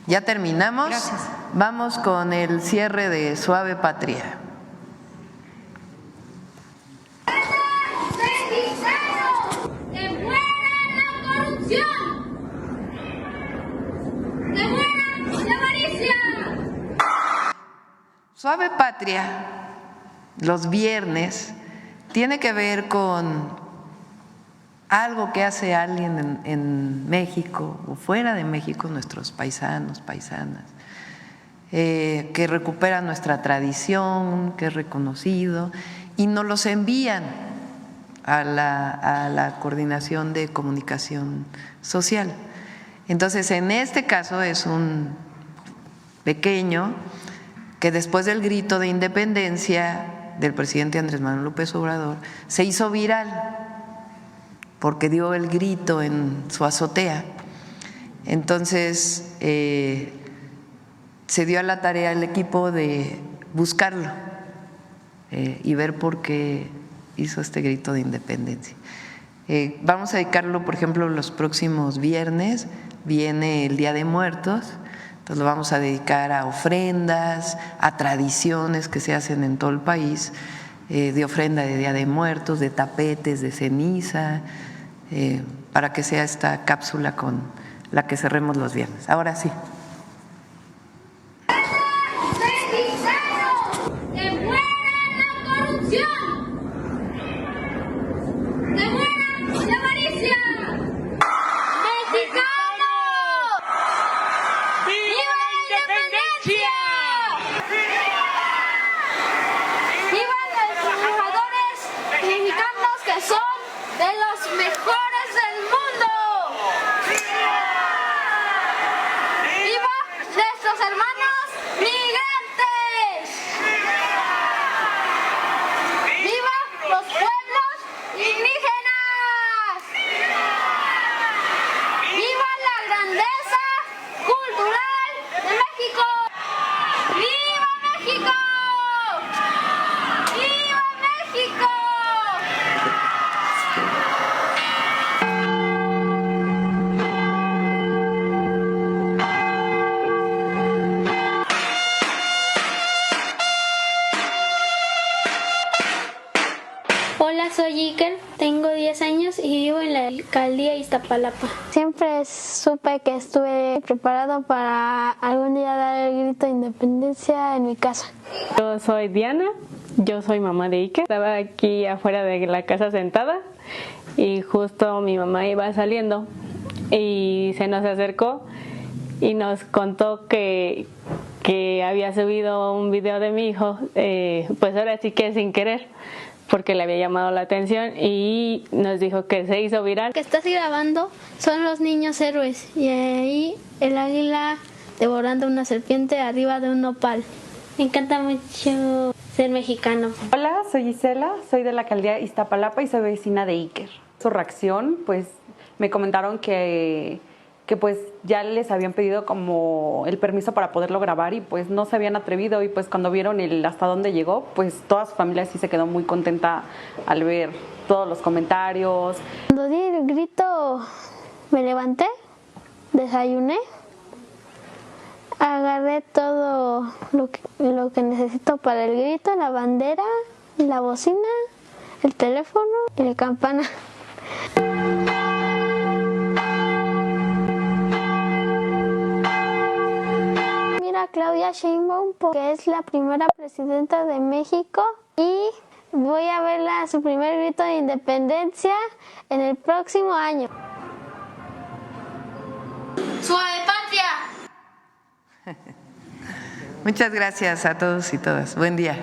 Ya terminamos. Gracias. Vamos con el cierre de Suave Patria. Suave Patria, los viernes, tiene que ver con algo que hace alguien en México o fuera de México, nuestros paisanos, paisanas, que recupera nuestra tradición, que es reconocido, y nos los envían a la Coordinación de Comunicación Social. Entonces, en este caso es un pequeño que después del grito de independencia del presidente Andrés Manuel López Obrador se hizo viral porque dio el grito en su azotea. Entonces se dio a la tarea el equipo de buscarlo y ver por qué hizo este grito de independencia. Vamos a dedicarlo, por ejemplo, los próximos viernes, viene el Día de Muertos, entonces lo vamos a dedicar a ofrendas, a tradiciones que se hacen en todo el país, de ofrenda de Día de Muertos, de tapetes, de ceniza, para que sea esta cápsula con la que cerremos los viernes. Ahora sí. ¡Que muera la corrupción! ¡Que muera la avaricia! alcaldía Iztapalapa. Siempre supe que estuve preparado para algún día dar el grito de independencia en mi casa. Yo soy Diana, yo soy mamá de Iker. Estaba aquí afuera de la casa sentada y justo mi mamá iba saliendo y se nos acercó y nos contó que había subido un video de mi hijo, pues ahora sí que sin querer, porque le había llamado la atención y nos dijo que se hizo viral. Lo que estás grabando son los niños héroes y ahí el águila devorando una serpiente arriba de un nopal. Me encanta mucho ser mexicano. Hola, soy Gisela, soy de la alcaldía Iztapalapa y soy vecina de Iker. Su reacción, pues me comentaron que pues ya les habían pedido como el permiso para poderlo grabar y pues no se habían atrevido, y pues cuando vieron hasta dónde llegó, pues toda su familia sí se quedó muy contenta al ver todos los comentarios. Cuando di el grito me levanté, desayuné, agarré todo lo que necesito para el grito, la bandera, la bocina, el teléfono y la campana. Claudia Sheinbaum, porque es la primera presidenta de México, y voy a verla su primer grito de independencia en el próximo año. ¡Suave patria! Muchas gracias a todos y todas. Buen día.